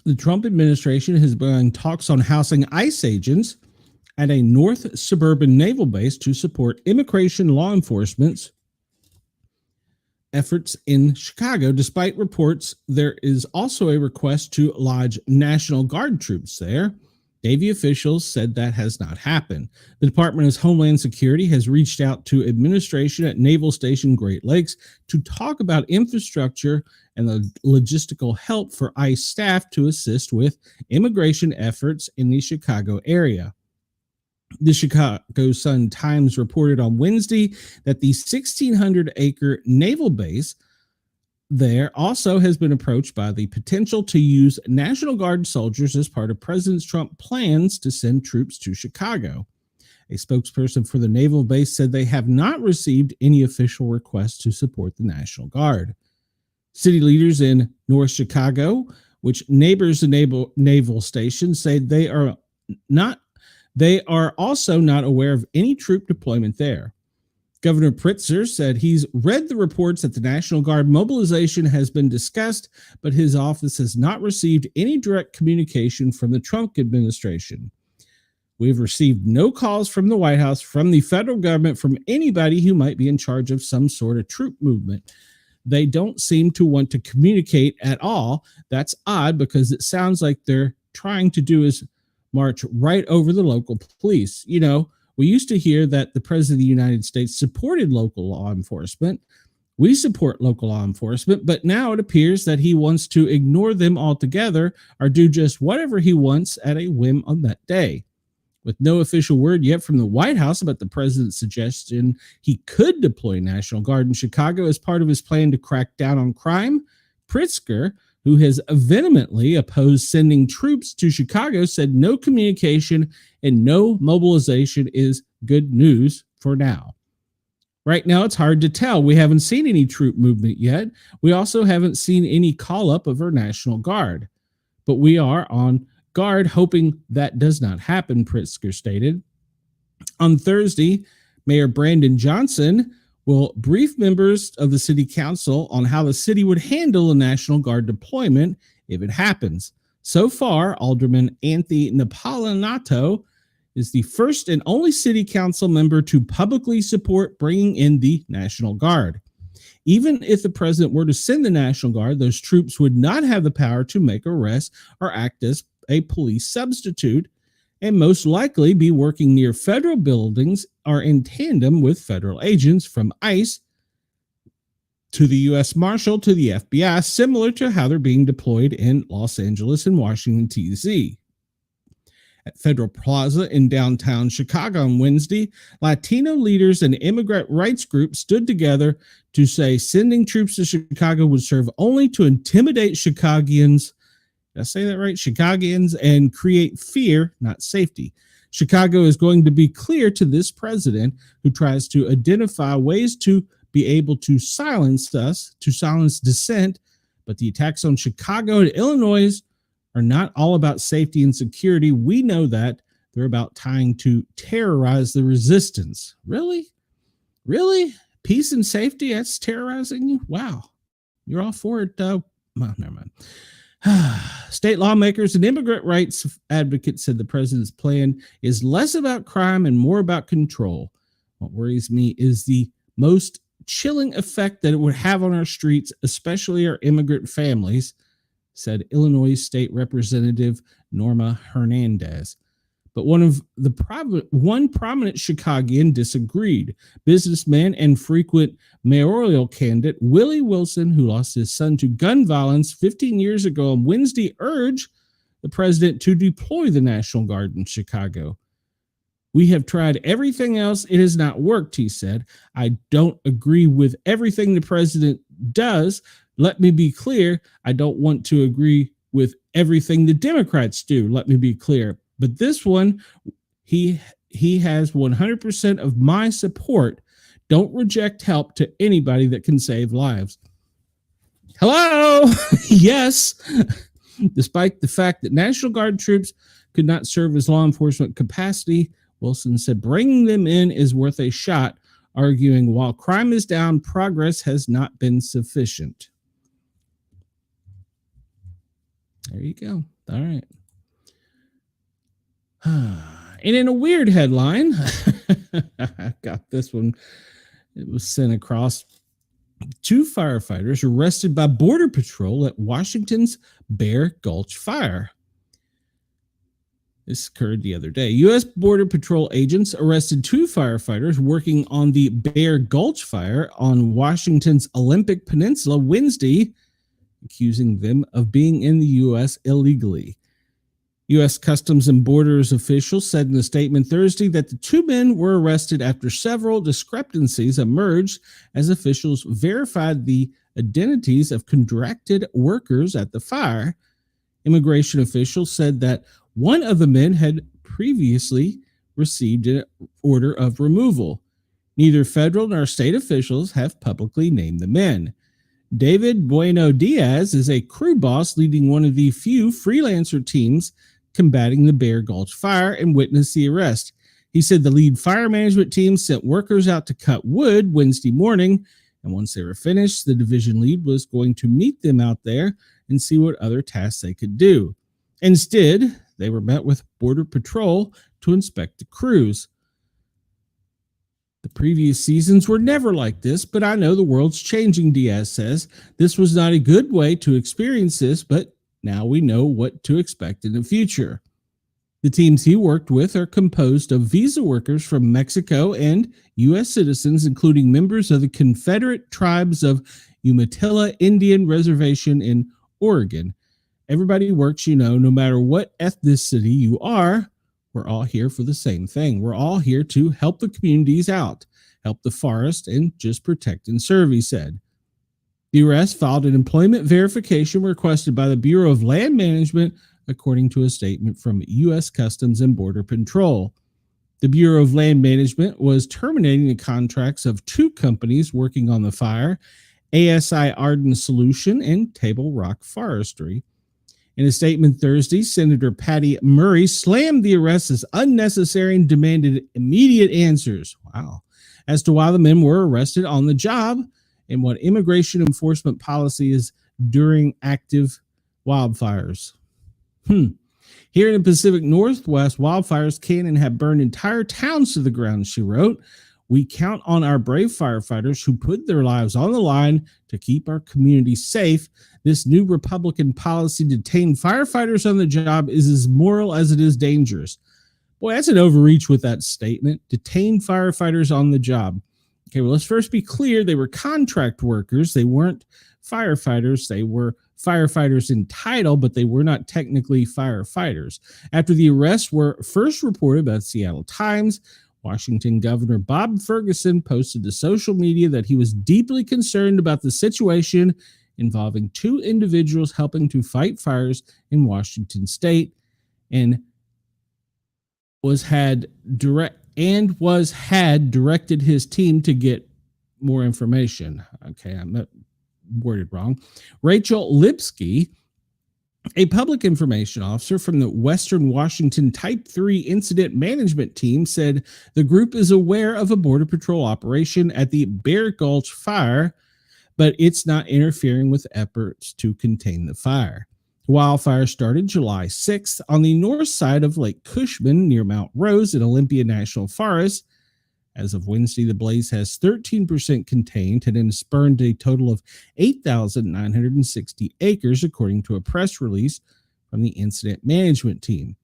The Trump administration has begun talks on housing ICE agents at a North Suburban naval base to support immigration law enforcement's efforts in Chicago. Despite reports, there is also a request to lodge National Guard troops there. Navy officials said that has not happened. The Department of Homeland Security has reached out to administration at Naval Station Great Lakes to talk about infrastructure and the logistical help for ICE staff to assist with immigration efforts in the Chicago area. The Chicago Sun-Times reported on Wednesday that the 1,600-acre naval base there also has been approached by the potential to use National Guard soldiers as part of President Trump's plans to send troops to Chicago. A spokesperson for the naval base said they have not received any official requests to support the National Guard. City leaders in North Chicago, which neighbors the naval station, say they are also not aware of any troop deployment there. Governor Pritzker said he's read the reports that the National Guard mobilization has been discussed, but his office has not received any direct communication from the Trump administration. We've received no calls from the White House, from the federal government, from anybody who might be in charge of some sort of troop movement. They don't seem to want to communicate at all. That's odd because it sounds like they're trying to do is march right over the local police. You know, we used to hear that the President of the United States supported local law enforcement. We support local law enforcement, but now it appears that he wants to ignore them altogether or do just whatever he wants at a whim on that day. With no official word yet from the White House about the president's suggestion he could deploy National Guard in Chicago as part of his plan to crack down on crime, Pritzker, who has vehemently opposed sending troops to Chicago, said no communication and no mobilization is good news for now. Right now, it's hard to tell. We haven't seen any troop movement yet. We also haven't seen any call-up of our National Guard. But we are on guard, hoping that does not happen, Pritzker stated. On Thursday, Mayor Brandon Johnson will brief members of the city council on how the city would handle a National Guard deployment if it happens. So far, Alderman Anthony Napolinato is the first and only city council member to publicly support bringing in the National Guard. Even if the president were to send the National Guard, those troops would not have the power to make arrests or act as a police substitute, and most likely be working near federal buildings or in tandem with federal agents from ICE to the U.S. Marshal to the FBI, similar to how they're being deployed in Los Angeles and Washington, D.C. At Federal Plaza in downtown Chicago on Wednesday, Latino leaders and immigrant rights groups stood together to say sending troops to Chicago would serve only to intimidate Chicagoans. Did I say that right? Chicagoans, and create fear, not safety. Chicago is going to be clear to this president who tries to identify ways to be able to silence us, to silence dissent, but the attacks on Chicago and Illinois are not all about safety and security. We know that. They're about trying to terrorize the resistance. Really? Really? Peace and safety? That's terrorizing you? Wow. You're all for it, though. Well, never mind. State lawmakers and immigrant rights advocates said the president's plan is less about crime and more about control. What worries me is the most chilling effect that it would have on our streets, especially our immigrant families, said Illinois State Representative Norma Hernandez. But one prominent Chicagoan disagreed. Businessman and frequent mayoral candidate Willie Wilson, who lost his son to gun violence 15 years ago on Wednesday, urged the president to deploy the National Guard in Chicago. We have tried everything else. It has not worked, he said. I don't agree with everything the president does. Let me be clear. I don't want to agree with everything the Democrats do. Let me be clear. But this one, he has 100% of my support. Don't reject help to anybody that can save lives. Hello? Yes. Despite the fact that National Guard troops could not serve as law enforcement capacity, Wilson said bringing them in is worth a shot, arguing while crime is down, progress has not been sufficient. There you go. All right. And in a weird headline, I got this one. It was sent across. 2 firefighters arrested by Border Patrol at Washington's Bear Gulch Fire. This occurred the other day. U.S. Border Patrol agents arrested 2 firefighters working on the Bear Gulch Fire on Washington's Olympic Peninsula Wednesday, accusing them of being in the U.S. illegally. U.S. Customs and Borders officials said in a statement Thursday that the 2 men were arrested after several discrepancies emerged as officials verified the identities of contracted workers at the fire. Immigration officials said that one of the men had previously received an order of removal. Neither federal nor state officials have publicly named the men. David Bueno Diaz is a crew boss leading one of the few freelancer teams combating the Bear Gulch Fire and witnessed the arrest. He said the lead fire management team sent workers out to cut wood Wednesday morning, and once they were finished, the division lead was going to meet them out there and see what other tasks they could do. Instead, they were met with Border Patrol to inspect the crews. The previous seasons were never like this, but I know the world's changing, Diaz says. This was not a good way to experience this, but now we know what to expect in the future. The teams he worked with are composed of visa workers from Mexico and U.S. citizens, including members of the Confederate Tribes of Umatilla Indian Reservation in Oregon. Everybody works, no matter what ethnicity you are We're all here for the same thing. We're all here to help the communities out, help the forest, and just protect and serve, he said. The arrest filed an employment verification requested by the Bureau of Land Management, according to a statement from U.S. Customs and Border Patrol. The Bureau of Land Management was terminating the contracts of two companies working on the fire, ASI Arden Solution and Table Rock Forestry. In a statement Thursday, Senator Patty Murray slammed the arrest as unnecessary and demanded immediate answers. Wow. As to why the men were arrested on the job and what immigration enforcement policy is during active wildfires. Here in the Pacific Northwest, wildfires can and have burned entire towns to the ground, she wrote. We count on our brave firefighters who put their lives on the line to keep our community safe. This new Republican policy to detain firefighters on the job is as moral as it is dangerous. Boy, that's an overreach with that statement. Detain firefighters on the job. Okay, well, let's first be clear. They were contract workers. They weren't firefighters. They were firefighters in title, but they were not technically firefighters. After the arrests were first reported by the Seattle Times, Washington Governor Bob Ferguson posted to social media that he was deeply concerned about the situation involving two individuals helping to fight fires in Washington state and had directed his team to get more information. Okay, I'm not worded wrong. Rachel Lipsky, a public information officer from the Western Washington Type 3 Incident Management Team, said the group is aware of a Border Patrol operation at the Bear Gulch fire, but it's not interfering with efforts to contain the fire. The wildfire started July 6th on the north side of Lake Cushman near Mount Rose in Olympia National Forest. As of Wednesday, the blaze has 13% contained and has burned a total of 8,960 acres, according to a press release from the incident management team.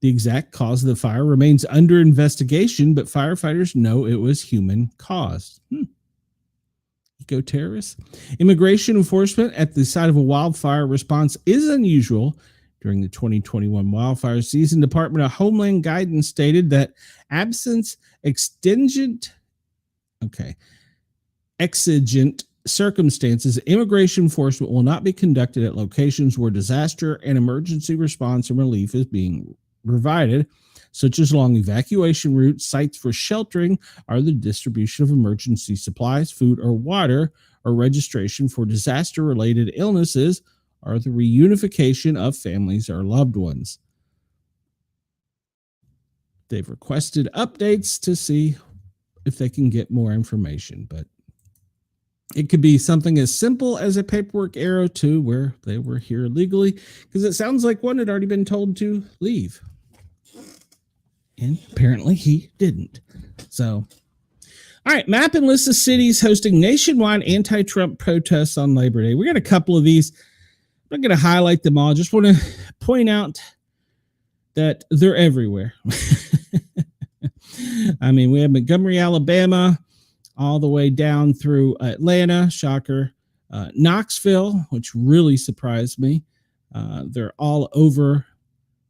The exact cause of the fire remains under investigation, but firefighters know it was human-caused. Eco-terrorists. Immigration enforcement at the site of a wildfire response is unusual. During the 2021 wildfire season, Department of Homeland Guidance stated that absence exigent circumstances, immigration enforcement will not be conducted at locations where disaster and emergency response and relief is being provided, such as along evacuation routes, sites for sheltering, or the distribution of emergency supplies, food, or water, or registration for disaster-related illnesses, or the reunification of families or loved ones. They've requested updates to see if they can get more information, but it could be something as simple as a paperwork error to where they were here illegally, because it sounds like one had already been told to leave. And apparently he didn't. So, all right, map and list of cities hosting nationwide anti-Trump protests on Labor Day. We got a couple of these. I'm not going to highlight them all. Just want to point out that they're everywhere. I mean, we have Montgomery, Alabama, all the way down through Atlanta, shocker. Knoxville, which really surprised me. They're all over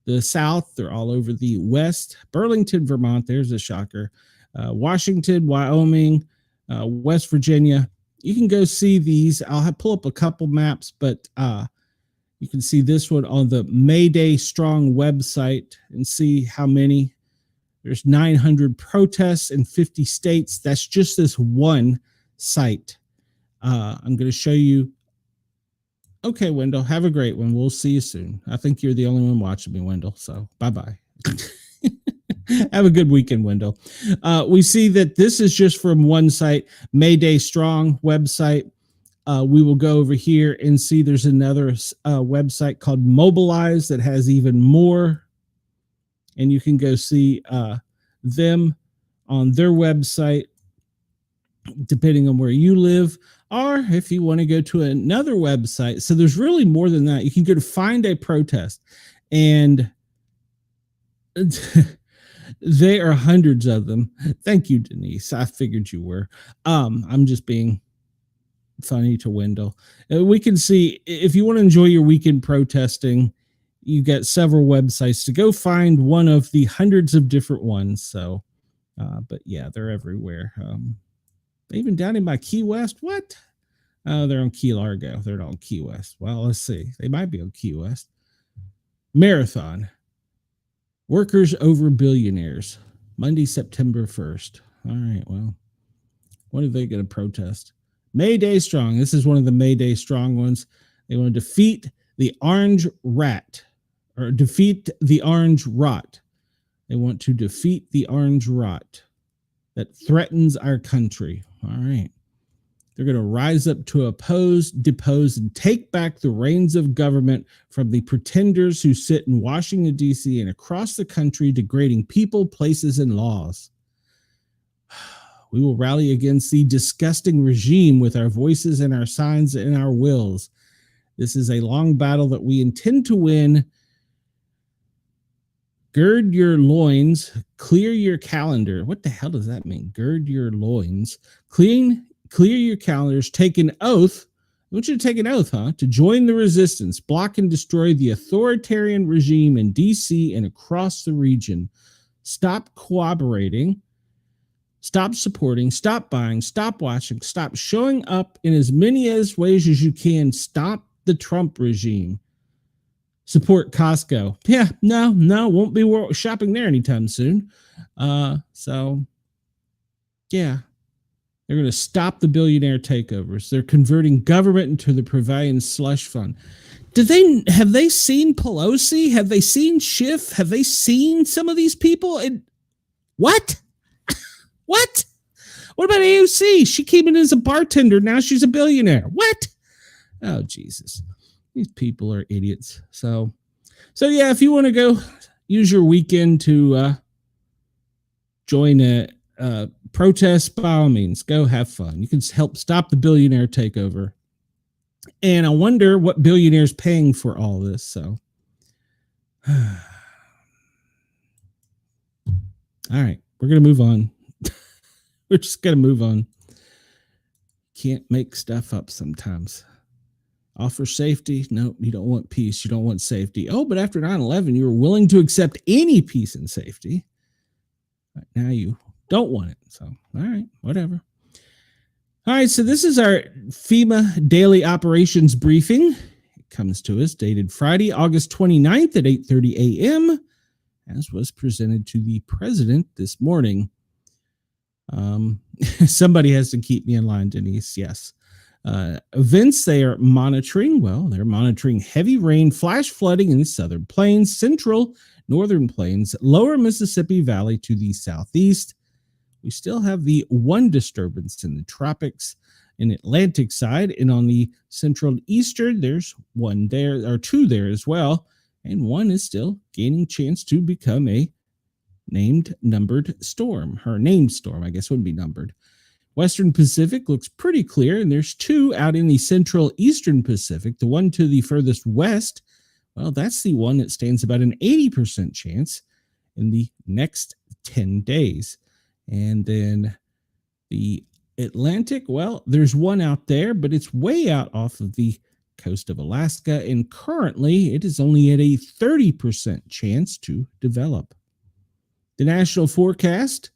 the South. They're all over the West. Burlington, Vermont, there's a shocker. Washington, Wyoming, West Virginia. You can go see these. I'll pull up a couple maps, but you can see this one on the Mayday Strong website and see how many. There's 900 protests in 50 states. That's just this one site. I'm going to show you. Okay, Wendell, have a great one. We'll see you soon. I think you're the only one watching me, Wendell. So bye-bye. Have a good weekend, Wendell. We see that this is just from one site, Mayday Strong website. We will go over here and see there's another website called Mobilize that has even more. And you can go see them on their website, depending on where you live, or if you want to go to another website. So there's really more than that. You can go to Find a Protest, and there are hundreds of them. Thank you, Denise. I figured you were. I'm just being funny to Wendell. We can see, if you want to enjoy your weekend protesting, you get several websites to go find one of the hundreds of different ones. So, but yeah, they're everywhere. Even down in my Key West. What? Oh, they're on Key Largo. They're not on Key West. Well, let's see. They might be on Key West. Marathon. Workers over billionaires. Monday, September 1st. All right. Well, what are they going to protest? May Day Strong. This is one of the May Day Strong ones. They want to defeat the orange rat, or defeat the orange rot. They want to defeat the orange rot that threatens our country. All right. They're going to rise up to oppose, depose, and take back the reins of government from the pretenders who sit in Washington, D.C. and across the country, degrading people, places, and laws. We will rally against the disgusting regime with our voices and our signs and our wills. This is a long battle that we intend to win. Gird your loins, clear your calendar. What the hell does that mean? Gird your loins, clear your calendars, take an oath. I want you to take an oath, to join the resistance, block and destroy the authoritarian regime in DC and across the region. Stop cooperating, stop supporting, stop buying, stop watching, stop showing up in as many ways as you can. Stop the Trump regime. Support Costco. Yeah, no, won't be shopping there anytime soon. So, yeah, they're going to stop the billionaire takeovers. They're converting government into the Pavilion slush fund. Have they seen Pelosi? Have they seen Schiff? Have they seen some of these people? And what? What? What about AOC? She came in as a bartender. Now she's a billionaire. What? Oh, Jesus. These people are idiots. So yeah, if you want to go use your weekend to join a protest, by all means, go have fun. You can help stop the billionaire takeover. And I wonder what billionaire's paying for all this. So, all right, we're going to move on. We're just going to move on. Can't make stuff up sometimes. Offer safety? No, you don't want peace. You don't want safety. Oh, but after 9/11, you were willing to accept any peace and safety. Right now you don't want it. So, all right, whatever. All right, so this is our FEMA Daily Operations Briefing. It comes to us dated Friday, August 29th at 8:30 a.m., as was presented to the president this morning. Somebody has to keep me in line, Denise. Yes. Events they are monitoring. Well, they're monitoring heavy rain, flash flooding in the southern plains, central, northern plains, lower Mississippi Valley to the southeast. We still have the one disturbance in the tropics in Atlantic side, and on the central eastern, there's one there, or two there as well, and one is still gaining chance to become a numbered storm. Her named storm, I guess, wouldn't be numbered. Western Pacific looks pretty clear, and there's two out in the central eastern Pacific. The one to the furthest west, well, that's the one that stands about an 80% chance in the next 10 days. And then the Atlantic, well, there's one out there, but it's way out off of the coast of Alaska, and currently it is only at a 30% chance to develop. The national forecast,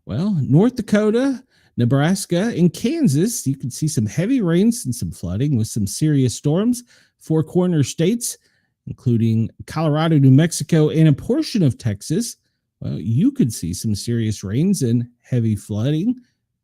well, North Dakota, Nebraska, and Kansas, you can see some heavy rains and some flooding with some serious storms. Four corner states, including Colorado, New Mexico, and a portion of Texas, well, you could see some serious rains and heavy flooding.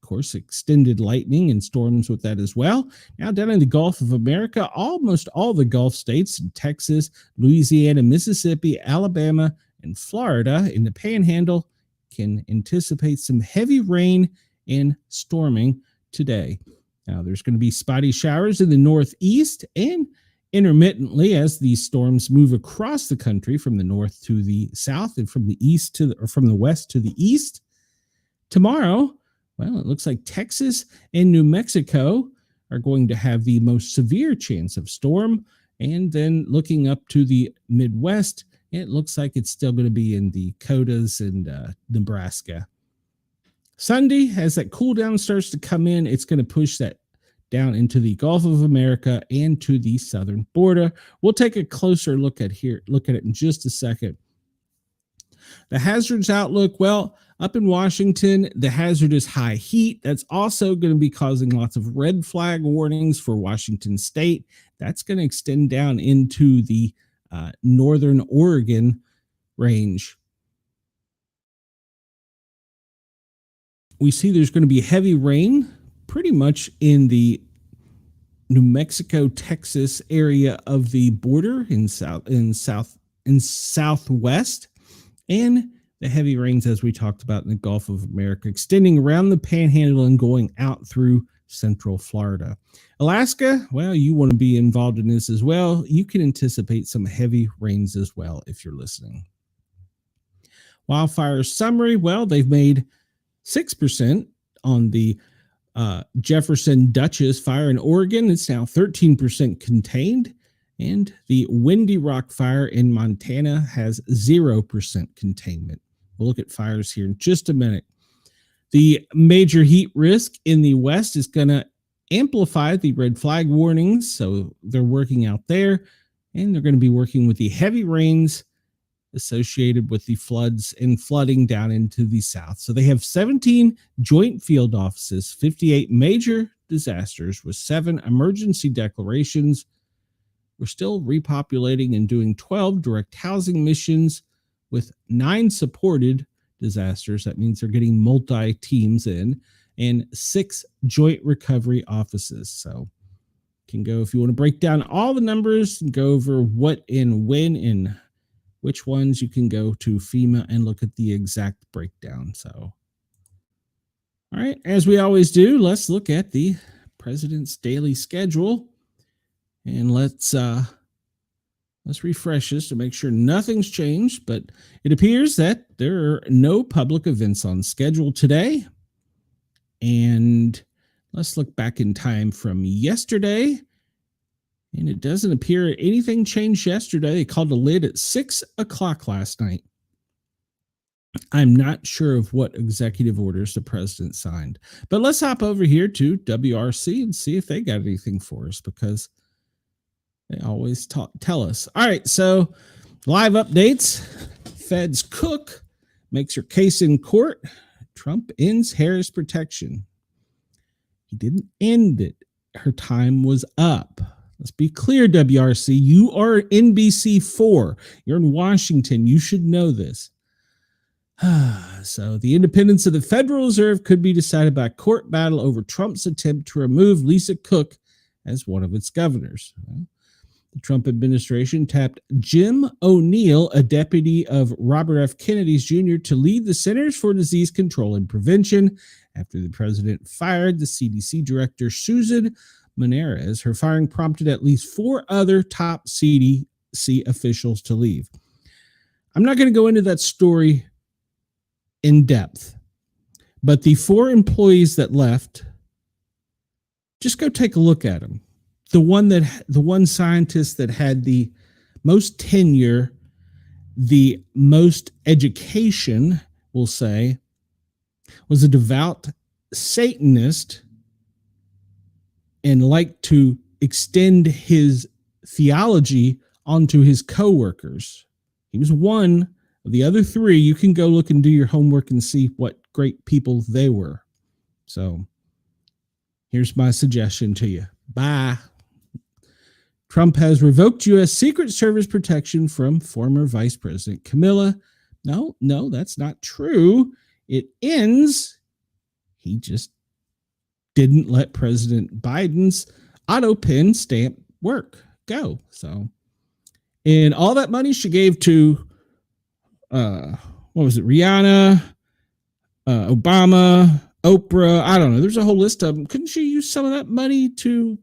Of course, extended lightning and storms with that as well. Now down in the Gulf of America, almost all the Gulf states, Texas, Louisiana, Mississippi, Alabama, and Florida in the Panhandle can anticipate some heavy rain and storming today. Now, there's going to be spotty showers in the northeast and intermittently as these storms move across the country from the north to the south and from the east to from the west to the east. Tomorrow, well, it looks like Texas and New Mexico are going to have the most severe chance of storm. And then looking up to the Midwest, it looks like it's still going to be in the Dakotas and Nebraska. Sunday, as that cool down starts to come in, it's going to push that down into the Gulf of America and to the southern border. We'll take a closer look at it in just a second. The hazards outlook, well, up in Washington, the hazard is high heat. That's also going to be causing lots of red flag warnings for Washington State. That's going to extend down into the northern Oregon range. We see there's going to be heavy rain pretty much in the New Mexico, Texas area of the border in southwest, and the heavy rains, as we talked about, in the Gulf of America, extending around the Panhandle and going out through central Florida. Alaska, well, you want to be involved in this as well. You can anticipate some heavy rains as well if you're listening. Wildfire summary, well, they've made 6% on the Jefferson Duchess fire in Oregon. It's now 13% contained. And the Windy Rock fire in Montana has 0% containment. We'll look at fires here in just a minute. The major heat risk in the west is going to amplify the red flag warnings. So they're working out there, and they're going to be working with the heavy rains associated with the floods and flooding down into the south. So they have 17 joint field offices, 58 major disasters with 7 emergency declarations. We're still repopulating and doing 12 direct housing missions with 9 supported disasters. That means they're getting multi-teams in, and 6 joint recovery offices. So you can go, if you want to break down all the numbers and go over what and when and which ones, you can go to FEMA and look at the exact breakdown. So, all right, as we always do, let's look at the president's daily schedule, and let's refresh this to make sure nothing's changed. But it appears that there are no public events on schedule today. And let's look back in time from yesterday. And it doesn't appear anything changed yesterday. They called the lid at 6 o'clock last night. I'm not sure of what executive orders the president signed. But let's hop over here to WRC and see if they got anything for us, because they always tell us. All right, so live updates. Feds Cook makes her case in court. Trump ends Harris protection. He didn't end it. Her time was up. Let's be clear, WRC. You are NBC4. You're in Washington. You should know this. So the independence of the Federal Reserve could be decided by a court battle over Trump's attempt to remove Lisa Cook as one of its governors. The Trump administration tapped Jim O'Neill, a deputy of Robert F. Kennedy's Jr., to lead the Centers for Disease Control and Prevention after the president fired the CDC director, Susan Menarez. Her firing prompted at least 4 other top CDC officials to leave. I'm not going to go into that story in depth, but the 4 employees that left, just go take a look at them. The one scientist that had the most tenure, the most education, we'll say, was a devout Satanist and liked to extend his theology onto his coworkers. He was one of the other 3. You can go look and do your homework and see what great people they were. So here's my suggestion to you. Bye. Trump has revoked U.S. Secret Service protection from former Vice President Camilla. No, that's not true. It ends. He just didn't let President Biden's auto pen stamp work go. So, and all that money she gave to, Rihanna, Obama, Oprah, I don't know. There's a whole list of them. Couldn't she use some of that money to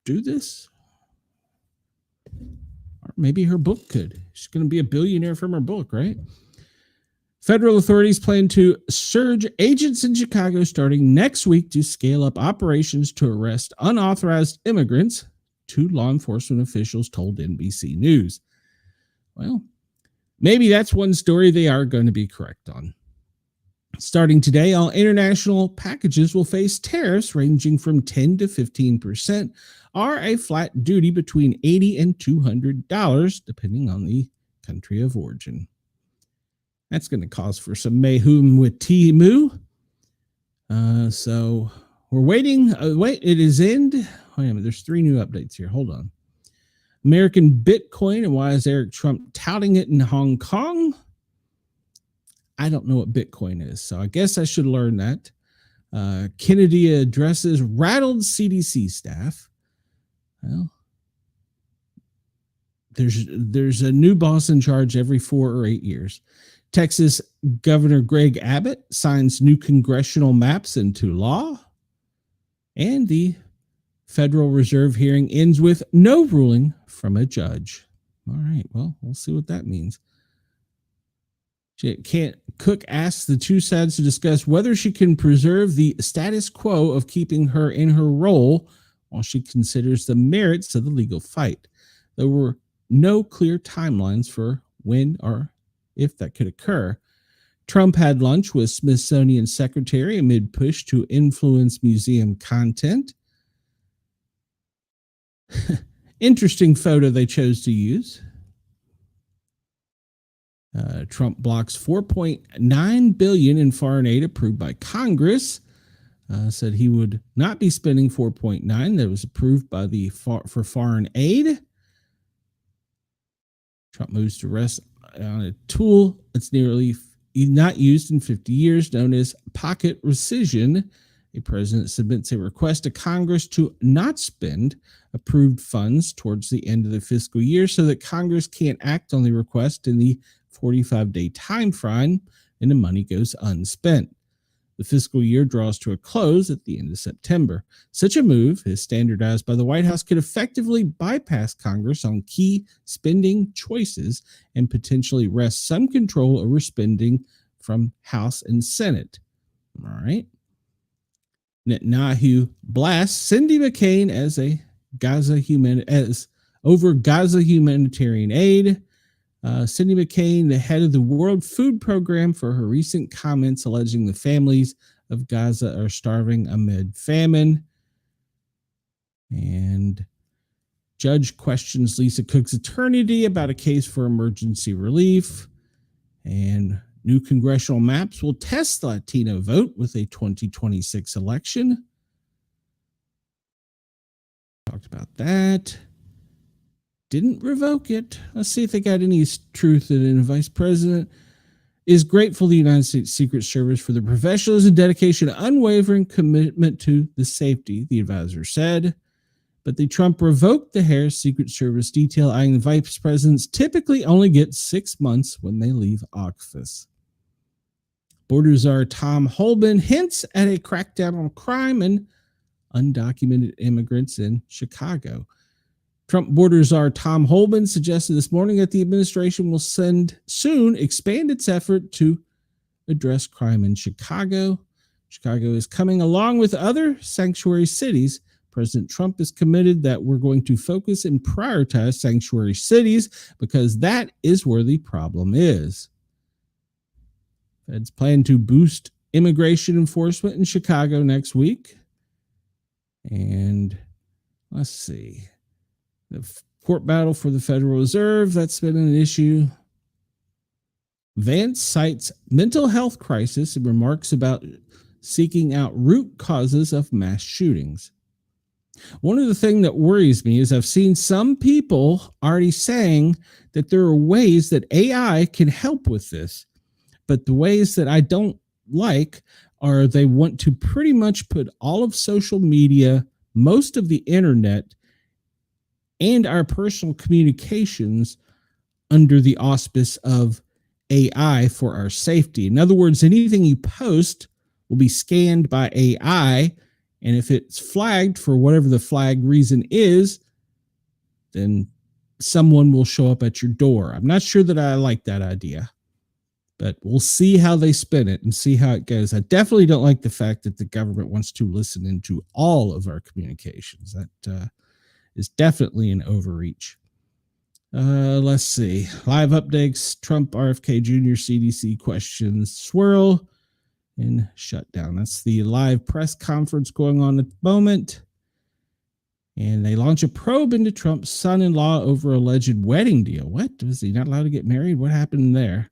do this? Or maybe her book could. She's going to be a billionaire from her book, right? Federal authorities plan to surge agents in Chicago starting next week to scale up operations to arrest unauthorized immigrants, 2 law enforcement officials told NBC News. Well, maybe that's one story they are going to be correct on. Starting today, all international packages will face tariffs ranging from 10 to 15%, or a flat duty between $80 and $200, depending on the country of origin. That's going to cause for some mayhem with Temu. So we're waiting. Wait, it is end. Wait a minute. There's 3 new updates here. Hold on. American Bitcoin, and why is Eric Trump touting it in Hong Kong? I don't know what Bitcoin is, so I guess I should learn that. Kennedy addresses rattled CDC staff. Well, there's a new boss in charge every 4 or 8 years. Texas Governor Greg Abbott signs new congressional maps into law. And the Federal Reserve hearing ends with no ruling from a judge. All right, well, we'll see what that means. Cook asks the two sides to discuss whether she can preserve the status quo of keeping her in her role while she considers the merits of the legal fight. There were no clear timelines for when or if that could occur. Trump had lunch with Smithsonian Secretary amid push to influence museum content. Interesting photo they chose to use. Trump blocks $4.9 billion in foreign aid approved by Congress. Said he would not be spending $4.9 that was approved by for foreign aid. Trump moves to rest on a tool that's nearly not used in 50 years, known as pocket rescission. A president submits a request to Congress to not spend approved funds towards the end of the fiscal year so that Congress can't act on the request in the 45-day time frame, and the money goes unspent. The fiscal year draws to a close at the end of September. Such a move, as standardized by the White House, could effectively bypass Congress on key spending choices and potentially wrest some control over spending from House and Senate. All right. Netanyahu blasts Cindy McCain as over Gaza humanitarian aid. Cindy McCain, the head of the World Food Program, for her recent comments alleging the families of Gaza are starving amid famine. And judge questions Lisa Cook's attorney about a case for emergency relief. And new congressional maps will test the Latino vote with a 2026 election. Talked about that. Didn't revoke it. Let's see if they got any truth in it. Vice President is grateful to the United States Secret Service for their professionalism, dedication, unwavering commitment to the safety, the advisor said. But the Trump revoked the Harris Secret Service detail, eyeing the vice presidents typically only get 6 months when they leave office. Border Czar Tom Holman hints at a crackdown on crime and undocumented immigrants in Chicago. Trump border czar Tom Holman suggested this morning that the administration will soon expand its effort to address crime in Chicago. Chicago is coming along with other sanctuary cities. President Trump is committed that we're going to focus and prioritize sanctuary cities because that is where the problem is. Feds plan to boost immigration enforcement in Chicago next week. And let's see. The court battle for the Federal Reserve, that's been an issue. Vance cites mental health crisis and remarks about seeking out root causes of mass shootings. One of the things that worries me is I've seen some people already saying that there are ways that AI can help with this. But the ways that I don't like are they want to pretty much put all of social media, most of the internet, and our personal communications under the auspice of AI for our safety. In other words, anything you post will be scanned by AI, and if it's flagged for whatever the flag reason is, then someone will show up at your door. I'm not sure that I like that idea, but we'll see how they spin it and see how it goes. I definitely don't like the fact that the government wants to listen into all of our communications. That is definitely an overreach. Let's see. Live updates. Trump, RFK Jr., CDC questions swirl. and shut down. That's the live press conference going on at the moment. And they launch a probe into Trump's son-in-law over alleged wedding deal. What? Was he not allowed to get married? What happened there?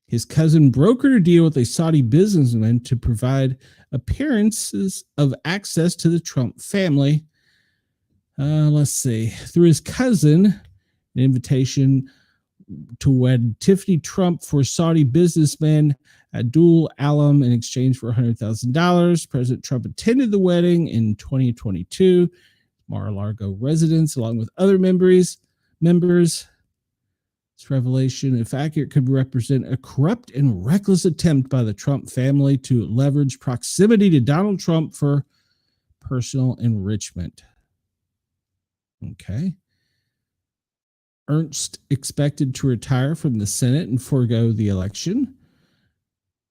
His cousin brokered a deal with a Saudi businessman to provide appearances of access to the Trump family. Let's see. Through his cousin, an invitation to wed Tiffany Trump for Saudi businessman Abdul Alam in exchange for $100,000. President Trump attended the wedding in 2022, Mar-a-Lago residence, along with other members. This revelation, if accurate, could represent a corrupt and reckless attempt by the Trump family to leverage proximity to Donald Trump for personal enrichment. Okay. Ernst expected to retire from the Senate and forego the election.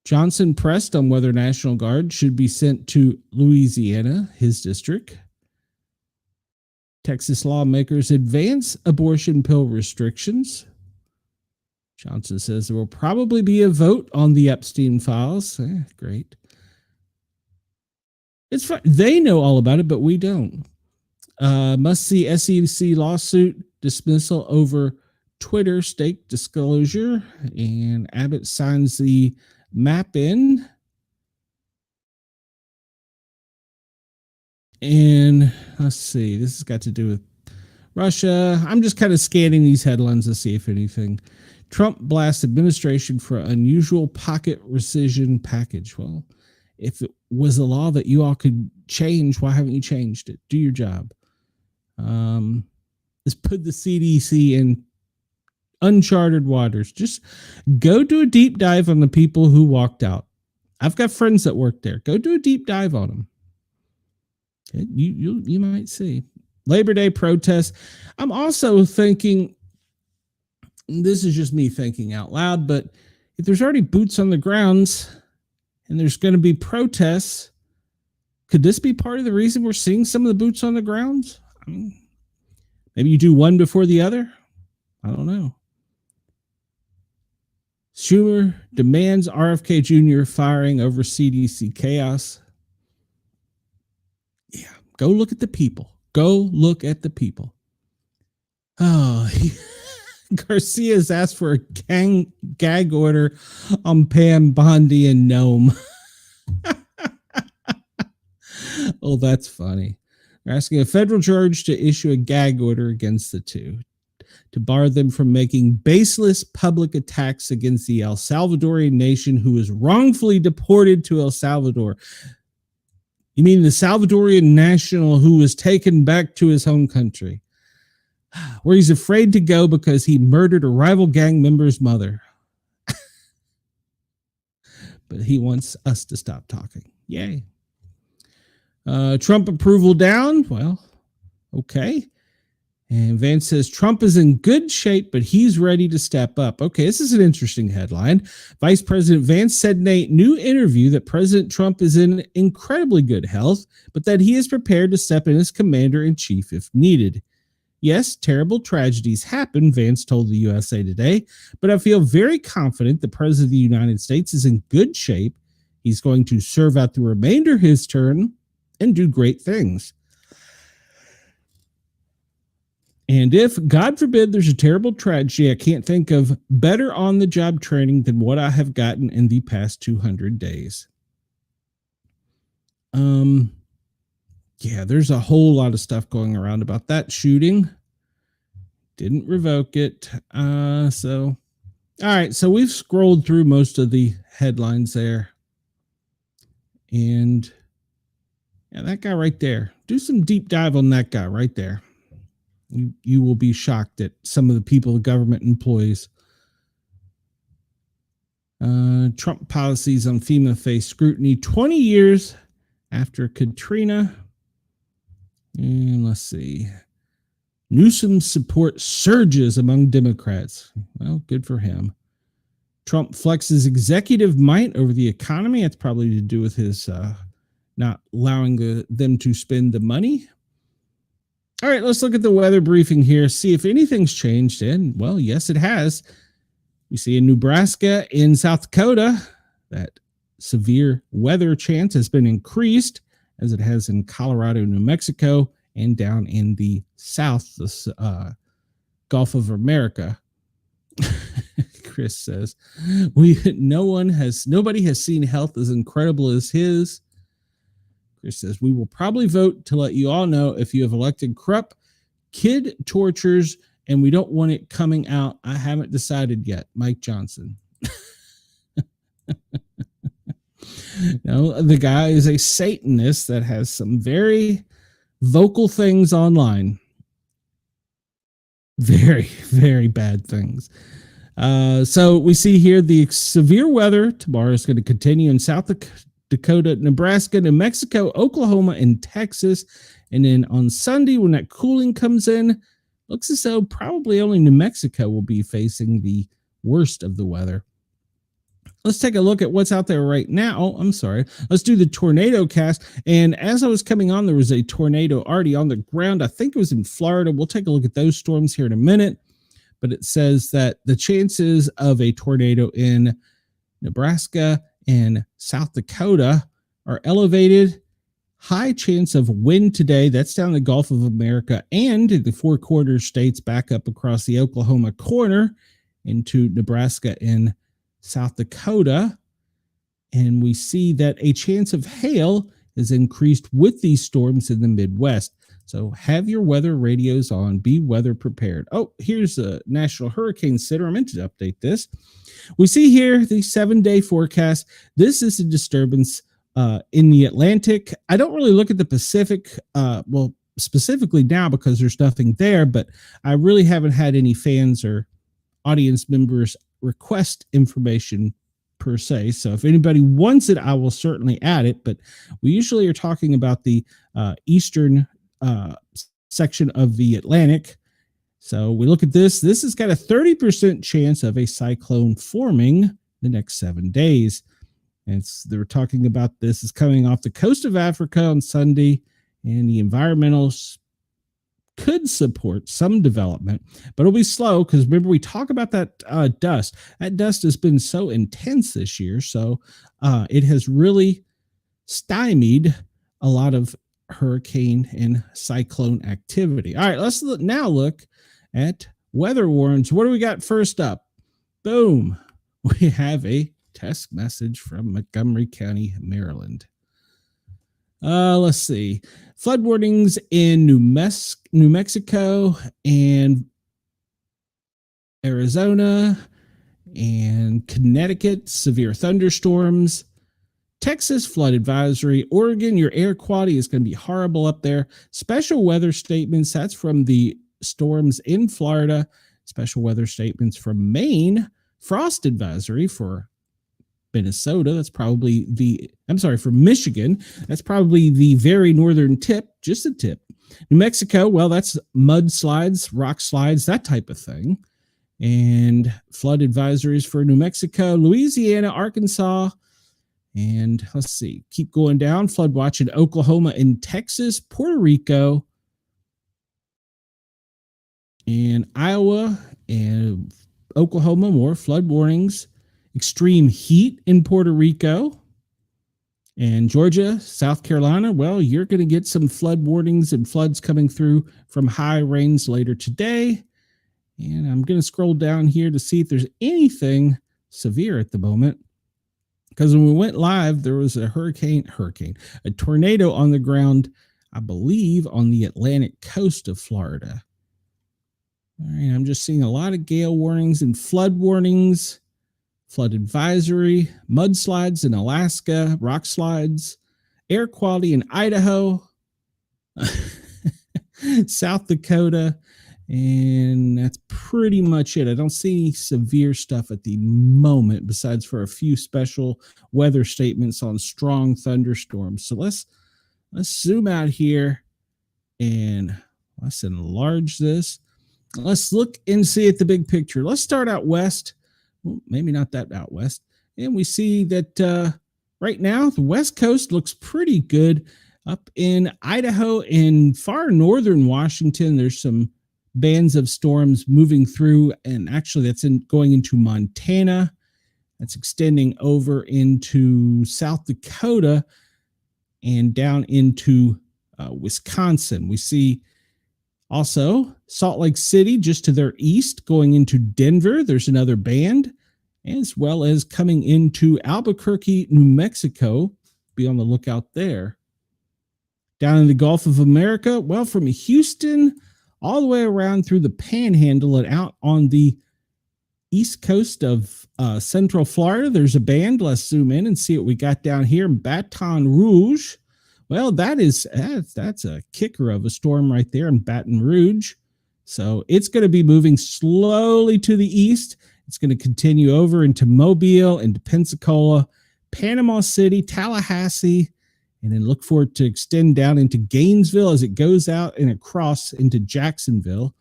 Johnson pressed on whether National Guard should be sent to Louisiana, his district. Texas lawmakers advance abortion pill restrictions. Johnson says there will probably be a vote on the Epstein files. Great. It's fine. They know all about it, but we don't. Must see SEC lawsuit dismissal over Twitter stake disclosure, and Abbott signs the map in. And let's see, this has got to do with Russia. I'm just kind of scanning these headlines to see if anything. Trump blasts administration for unusual pocket rescission package. Well, if it was a law that you all could change, why haven't you changed it? Do your job. Let's put the CDC in uncharted waters. Just go do a deep dive on the people who walked out. I've got friends that work there. Go do a deep dive on them. You might see. Labor Day protests. I'm also thinking, this is just me thinking out loud, but if there's already boots on the grounds and there's going to be protests, could this be part of the reason we're seeing some of the boots on the grounds? I mean, maybe you do one before the other. I don't know. Schumer demands RFK Jr. firing over CDC chaos. Yeah, go look at the people. Go look at the people. Oh, Garcia's asked for a gag order on Pam Bondi and Nome. Oh, that's funny. They're asking a federal judge to issue a gag order against the two to bar them from making baseless public attacks against the El Salvadorian nation who was wrongfully deported to El Salvador. You mean the Salvadorian national who was taken back to his home country, where he's afraid to go because he murdered a rival gang member's mother. But he wants us to stop talking. Yay. Trump approval down. Well, okay. And Vance says Trump is in good shape, but he's ready to step up. Okay, this is an interesting headline. Vice President Vance said in a new interview that President Trump is in incredibly good health, but that he is prepared to step in as commander-in-chief if needed. Yes, terrible tragedies happen, Vance told the USA Today, but I feel very confident the President of the United States is in good shape. He's going to serve out the remainder of his term and do great things. And if, God forbid, there's a terrible tragedy, I can't think of better on-the-job training than what I have gotten in the past 200 days. Yeah, there's a whole lot of stuff going around about that shooting. Didn't revoke it. All right, so we've scrolled through most of the headlines there. And yeah, that guy right there. Do some deep dive on that guy right there. You will be shocked at some of the people, government employees. Trump policies on FEMA face scrutiny 20 years after Katrina. And let's see. Newsom's support surges among Democrats. Well, good for him. Trump flexes executive might over the economy. That's probably to do with his not allowing them to spend the money. All right, let's look at the weather briefing here, see if anything's changed. And, well, yes, it has. We see in Nebraska and South Dakota that severe weather chance has been increased, as it has in Colorado, New Mexico, and down in the South, the Gulf of America. Chris says, nobody has seen health as incredible as his. Chris says, we will probably vote to let you all know if you have elected corrupt kid tortures, and we don't want it coming out. I haven't decided yet. Mike Johnson. No, the guy is a Satanist that has some very vocal things online. Very, very bad things. So we see here the severe weather tomorrow is going to continue in South Dakota, Nebraska, New Mexico, Oklahoma, and Texas. And then on Sunday, when that cooling comes in, looks as though probably only New Mexico will be facing the worst of the weather. Let's take a look at what's out there right now. Oh, I'm sorry. Let's do the tornado cast. And as I was coming on, there was a tornado already on the ground. I think it was in Florida. We'll take a look at those storms here in a minute. But it says that the chances of a tornado in Nebraska and South Dakota are elevated. High chance of wind today. That's down the Gulf of America and the Four Corners states back up across the Oklahoma corner into Nebraska and South Dakota. And we see that a chance of hail is increased with these storms in the Midwest. So have your weather radios on, be weather prepared. Oh, here's a National Hurricane Center. I meant to update this. We see here the 7-day forecast. This is a disturbance in the Atlantic. I don't really look at the Pacific, specifically now because there's nothing there, but I really haven't had any fans or audience members request information per se. So if anybody wants it, I will certainly add it, but we usually are talking about the eastern section of the Atlantic. So we look at this. This has got a 30% chance of a cyclone forming the next 7 days. And they're talking about this is coming off the coast of Africa on Sunday, and the environmentalists could support some development, but it'll be slow because remember we talk about that dust. That dust has been so intense this year, so it has really stymied a lot of hurricane and cyclone activity. All right, let's now look at weather warnings. What do we got first up? Boom. We have a test message from Montgomery County, Maryland. Let's see. Flood warnings in New Mexico and Arizona and Connecticut. Severe thunderstorms. Texas flood advisory. Oregon, your air quality is going to be horrible up there. Special weather statements. That's from the storms in Florida. Special weather statements from Maine. Frost advisory for Minnesota. That's probably for Michigan. That's probably the very northern tip, just a tip. New Mexico, well, that's mudslides, rock slides, that type of thing. And flood advisories for New Mexico, Louisiana, Arkansas, and let's see, keep going down. Flood watch in Oklahoma and Texas, Puerto Rico, and Iowa and Oklahoma, more flood warnings. Extreme heat in Puerto Rico and Georgia, South Carolina. Well, you're going to get some flood warnings and floods coming through from high rains later today. And I'm going to scroll down here to see if there's anything severe at the moment. Because when we went live, there was a a tornado on the ground, I believe, on the Atlantic coast of Florida. All right, I'm just seeing a lot of gale warnings and flood warnings. Flood advisory, mudslides in Alaska, rock slides, air quality in Idaho, South Dakota, and that's pretty much it. I don't see any severe stuff at the moment besides for a few special weather statements on strong thunderstorms. So let's zoom out here and let's enlarge this. Let's look and see at the big picture. Let's start out west. Well, maybe not that out west. And we see that right now, the West Coast looks pretty good. Up in Idaho and far northern Washington, there's some bands of storms moving through, and actually that's going into Montana. That's extending over into South Dakota and down into Wisconsin. We see also Salt Lake City just to their east going into Denver. There's another band, as well as coming into Albuquerque, New Mexico. Be on the lookout there. Down in the Gulf of America, well, from Houston all the way around through the Panhandle and out on the east coast of Central Florida, there's a band. Let's zoom in and see what we got down here in Baton Rouge. Well, that's a kicker of a storm right there in Baton Rouge. So it's going to be moving slowly to the east. It's going to continue over into Mobile, into Pensacola, Panama City, Tallahassee, and then look for it to extend down into Gainesville as it goes out and across into Jacksonville.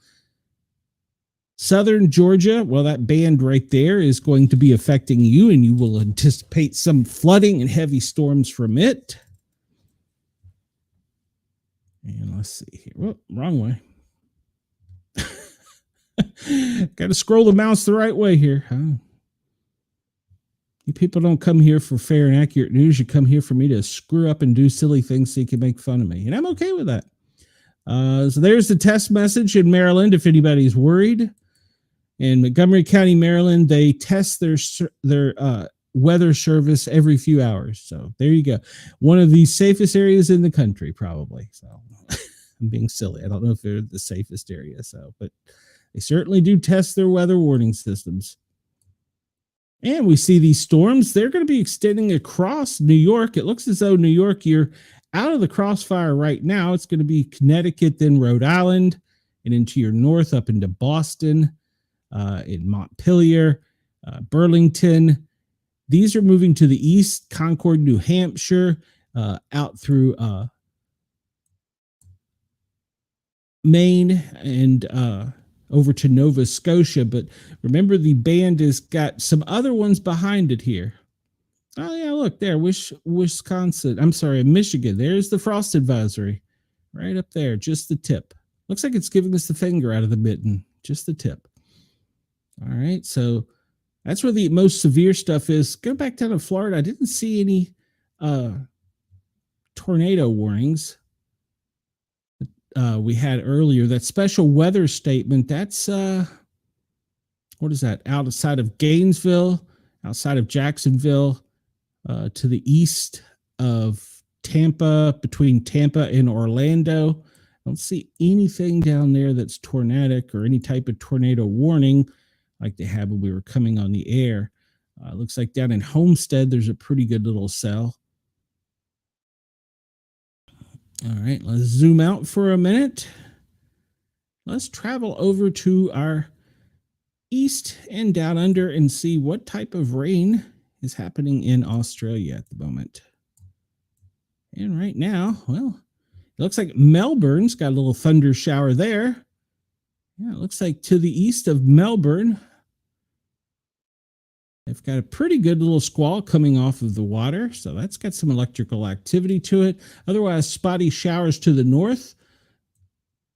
Southern Georgia, well, that band right there is going to be affecting you, and you will anticipate some flooding and heavy storms from it. And let's see here. Whoop, wrong way. Got to scroll the mouse the right way here. Huh? You people don't come here for fair and accurate news. You come here for me to screw up and do silly things so you can make fun of me. And I'm okay with that. So there's the test message in Maryland, if anybody's worried. In Montgomery County, Maryland, they test their weather service every few hours. So there you go. One of the safest areas in the country, probably. So I'm being silly. I don't know if they're the safest area. So, but they certainly do test their weather warning systems. And we see these storms. They're going to be extending across New York. It looks as though New York, you're out of the crossfire right now. It's going to be Connecticut, then Rhode Island, and into your north up into Boston, in Montpelier, Burlington. These are moving to the east, Concord, New Hampshire, out through Maine and over to Nova Scotia. But remember, the band has got some other ones behind it here. Oh, yeah, look there, Wisconsin. I'm sorry, Michigan. There's the frost advisory right up there, just the tip. Looks like it's giving us the finger out of the mitten, just the tip. All right, so that's where the most severe stuff is. Go back down to Florida. I didn't see any tornado warnings we had earlier. That special weather statement, that's, what is that? Outside of Gainesville, outside of Jacksonville, to the east of Tampa, between Tampa and Orlando. I don't see anything down there that's tornadic or any type of tornado warning like they had when we were coming on the air. Looks like down in Homestead, there's a pretty good little cell. All right, let's zoom out for a minute. Let's travel over to our east and down under and see what type of rain is happening in Australia at the moment. And right now, well, it looks like Melbourne's got a little thunder shower there. Yeah, it looks like to the east of Melbourne, they've got a pretty good little squall coming off of the water. So that's got some electrical activity to it. Otherwise, spotty showers to the north.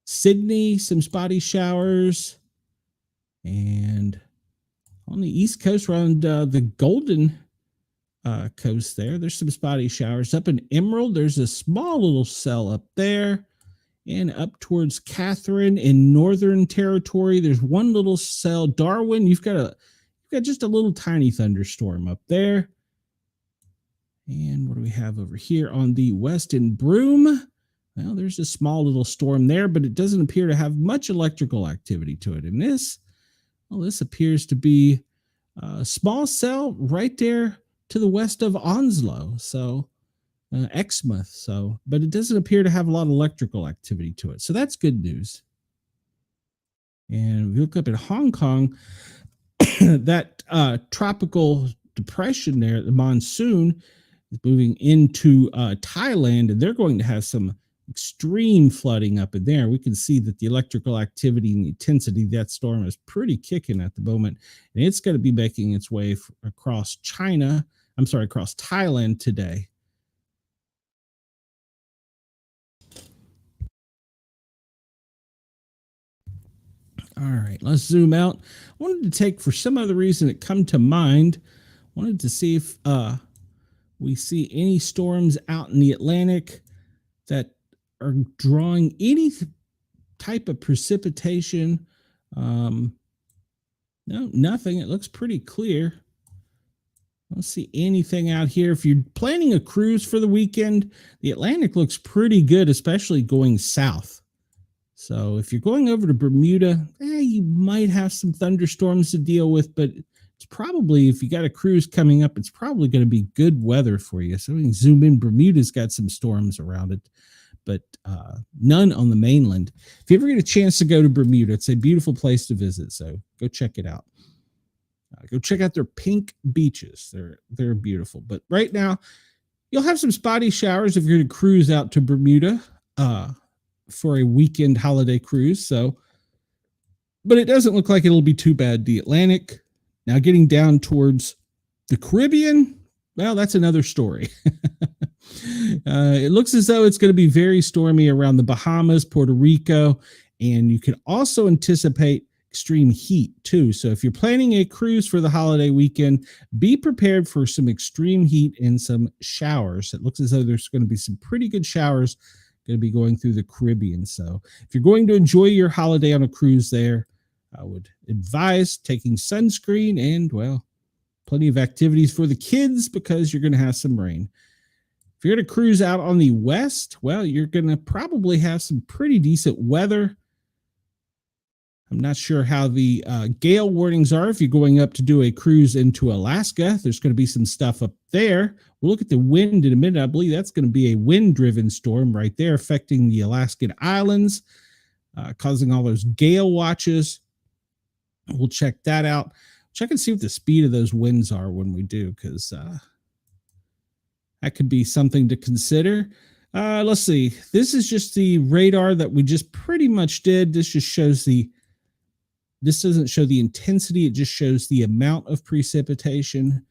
Sydney, some spotty showers. And on the east coast around the Golden Coast there's some spotty showers. Up in Emerald, there's a small little cell up there. And up towards Catherine in Northern Territory, there's one little cell. Darwin, you've got just a little tiny thunderstorm up there. And what do we have over here on the west in Broome? Well, there's a small little storm there, but it doesn't appear to have much electrical activity to it. And this appears to be a small cell right there to the west of Onslow. So Exmouth. So, but it doesn't appear to have a lot of electrical activity to it. So that's good news. And if you look up at Hong Kong, that tropical depression there, the monsoon, is moving into Thailand, and they're going to have some extreme flooding up in there. We can see that the electrical activity and the intensity of that storm is pretty kicking at the moment, and it's going to be making its way across across Thailand today. All right, let's zoom out. I wanted to take, for some other reason it come to mind, wanted to see if we see any storms out in the Atlantic that are drawing any type of precipitation. No, nothing. It looks pretty clear. I don't see anything out here. If you're planning a cruise for the weekend, the Atlantic looks pretty good, especially going south. So if you're going over to Bermuda, you might have some thunderstorms to deal with, but it's probably, if you got a cruise coming up, it's probably going to be good weather for you. So we can zoom in. Bermuda's got some storms around it, but none on the mainland. If you ever get a chance to go to Bermuda, it's a beautiful place to visit. So go check it out. Go check out their pink beaches. They're beautiful. But right now, you'll have some spotty showers if you're going to cruise out to Bermuda for a weekend holiday cruise. So, but it doesn't look like it'll be too bad. The Atlantic, now getting down towards the Caribbean, well, that's another story. It looks as though it's going to be very stormy around the Bahamas, Puerto Rico, and you can also anticipate extreme heat too. So if you're planning a cruise for the holiday weekend, be prepared for some extreme heat and some showers. It looks as though there's going to be some pretty good showers going to be going through the Caribbean. So if you're going to enjoy your holiday on a cruise there, I would advise taking sunscreen and, well, plenty of activities for the kids because you're going to have some rain. If you're going to cruise out on the west, well, you're going to probably have some pretty decent weather. I'm not sure how the gale warnings are if you're going up to do a cruise into Alaska. There's going to be some stuff up there. We'll look at the wind in a minute. I believe that's going to be a wind-driven storm right there affecting the Alaskan islands, causing all those gale watches. We'll check that out. Check and see what the speed of those winds are when we do, because that could be something to consider. Let's see. This is just the radar that we just pretty much did. This just shows this doesn't show the intensity. It just shows the amount of precipitation.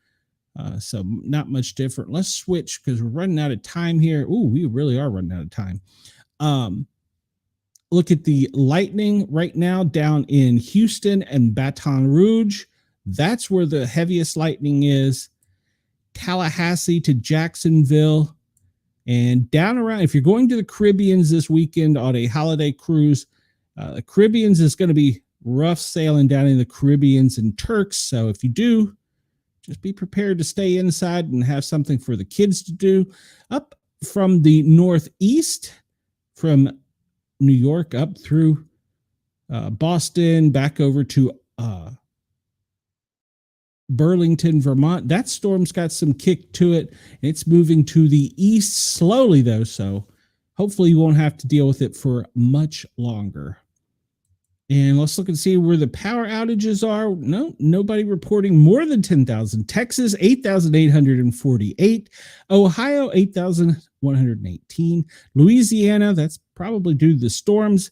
So not much different. Let's switch because we're running out of time here. Ooh, we really are running out of time. Look at the lightning right now down in Houston and Baton Rouge. That's where the heaviest lightning is. Tallahassee to Jacksonville. And down around, if you're going to the Caribbeans this weekend on a holiday cruise, the Caribbeans is going to be rough sailing down in the Caribbeans and Turks. So if you do, just be prepared to stay inside and have something for the kids to do. Up from the northeast, from New York up through Boston, back over to Burlington, Vermont. That storm's got some kick to it. It's moving to the east slowly, though, so hopefully you won't have to deal with it for much longer. And let's look and see where the power outages are. No, nobody reporting more than 10,000. Texas, 8,848. Ohio, 8,118. Louisiana, that's probably due to the storms,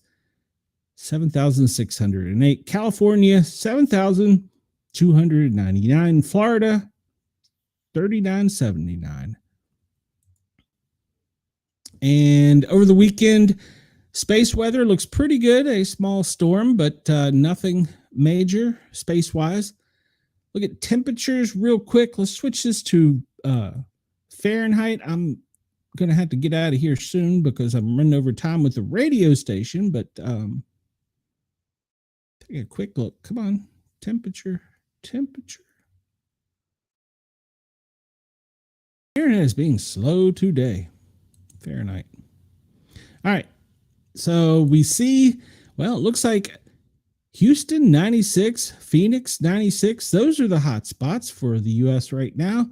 7,608. California, 7,299. Florida, 3,979. And over the weekend, space weather looks pretty good. A small storm, but nothing major space-wise. Look at temperatures real quick. Let's switch this to Fahrenheit. I'm going to have to get out of here soon because I'm running over time with the radio station, but take a quick look. Come on. Temperature. Internet is being slow today. Fahrenheit. All right. So we see, well, it looks like Houston 96, Phoenix 96. Those are the hot spots for the U.S. right now.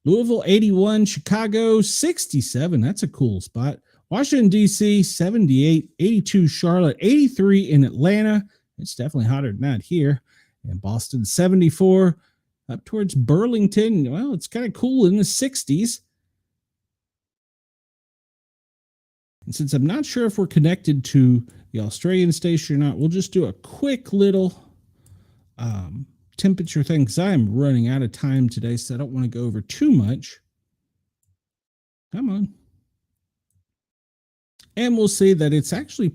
Louisville 81, Chicago 67. That's a cool spot. Washington, D.C. 78, 82, Charlotte 83 in Atlanta. It's definitely hotter than that here. And Boston 74 up towards Burlington. Well, it's kind of cool in the 60s. And since I'm not sure if we're connected to the Australian station or not, we'll just do a quick little temperature thing because I'm running out of time today, so I don't want to go over too much. Come on. And we'll see that it's actually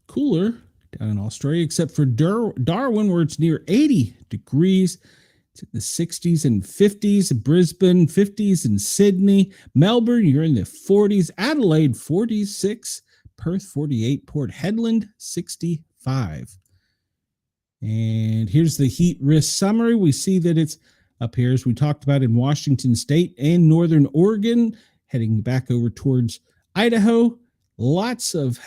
cooler down in Australia, except for Darwin, where it's near 80 degrees. It's in the 60s and 50s. Brisbane, 50s, and Sydney. Melbourne, you're in the 40s. Adelaide, 46. Perth, 48. Port Hedland, 65. And here's the heat risk summary. We see that it's up here, as we talked about, in Washington State and Northern Oregon, heading back over towards Idaho. Lots of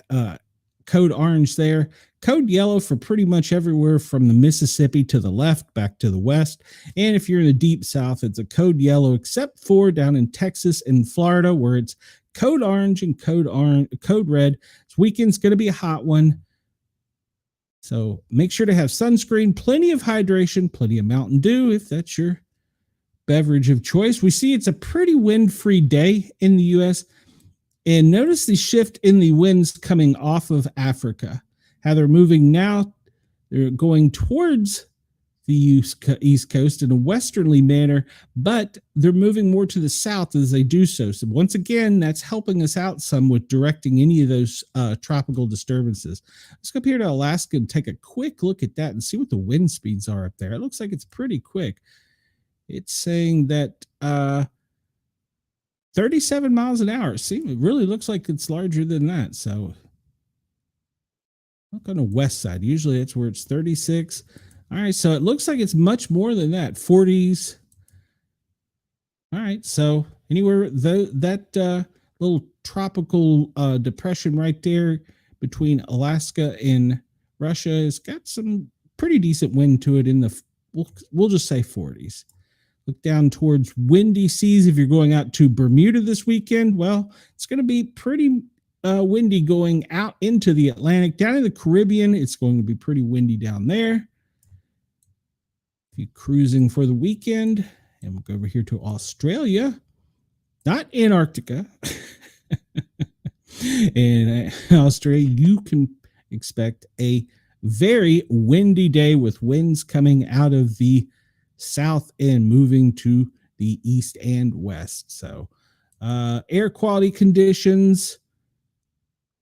code orange there. Code yellow for pretty much everywhere from the Mississippi to the left, back to the west. And if you're in the deep south, it's a code yellow, except for down in Texas and Florida, where it's code orange and code red. This weekend's going to be a hot one. So make sure to have sunscreen, plenty of hydration, plenty of Mountain Dew, if that's your beverage of choice. We see it's a pretty wind-free day in the U.S., and notice the shift in the winds coming off of Africa, how they're moving now. They're going towards the East Coast in a westerly manner, but they're moving more to the south as they do so. So once again, that's helping us out some with directing any of those tropical disturbances. Let's go up here to Alaska and take a quick look at that and see what the wind speeds are up there. It looks like it's pretty quick. It's saying that 37 miles an hour. See, it really looks like it's larger than that. So look on the west side. Usually that's where it's 36. All right, so it looks like it's much more than that, 40s. All right, so anywhere that little tropical depression right there between Alaska and Russia has got some pretty decent wind to it in the, we'll just say 40s. Look down towards windy seas. If you're going out to Bermuda this weekend, well, it's going to be pretty windy going out into the Atlantic. Down in the Caribbean, it's going to be pretty windy down there. If you're cruising for the weekend, and we'll go over here to Australia, not Antarctica. In Australia, you can expect a very windy day with winds coming out of the south and moving to the east and west. So air quality conditions,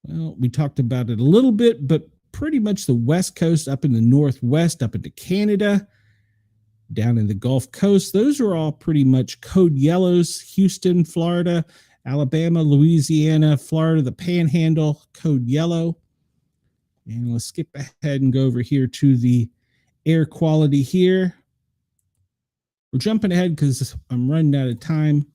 well, we talked about it a little bit, but pretty much the west coast up in the northwest, up into Canada, down in the Gulf Coast, those are all pretty much code yellows. Houston, Florida, Alabama, Louisiana, Florida, the Panhandle, code yellow. And let's skip ahead and go over here to the air quality here. We're jumping ahead because I'm running out of time.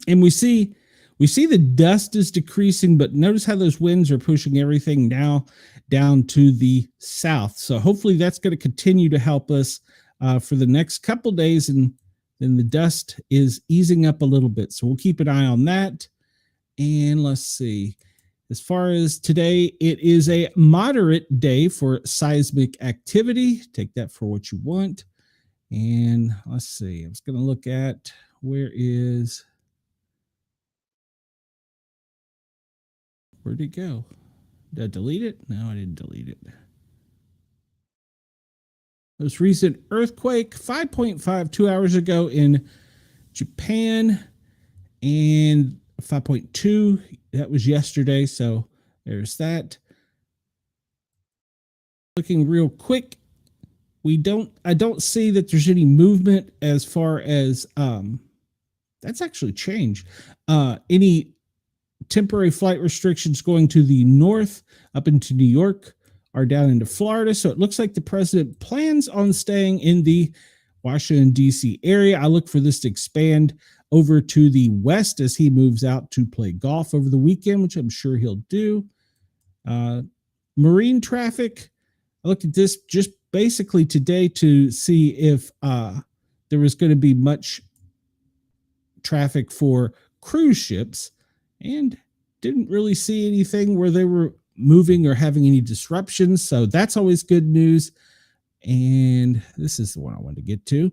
And we see the dust is decreasing, but notice how those winds are pushing everything now down to the south. So hopefully that's going to continue to help us for the next couple days, and then the dust is easing up a little bit. So we'll keep an eye on that. And let's see. As far as today, it is a moderate day for seismic activity. Take that for what you want. And let's see, I was going to look at where'd it go? Did I delete it? No, I didn't delete it. Most recent earthquake, 5.5 2 hours ago in Japan, and 5.2, that was yesterday. So there's that. Looking real quick, I don't see that there's any movement as far as that's actually changed. Any temporary flight restrictions going to the north up into New York are down into Florida. So it looks like the president plans on staying in the Washington, D.C. area. I look for this to expand over to the west as he moves out to play golf over the weekend, which I'm sure he'll do. Marine traffic. I looked at this just basically today to see if there was going to be much traffic for cruise ships, and didn't really see anything where they were moving or having any disruptions. So that's always good news. And this is the one I wanted to get to.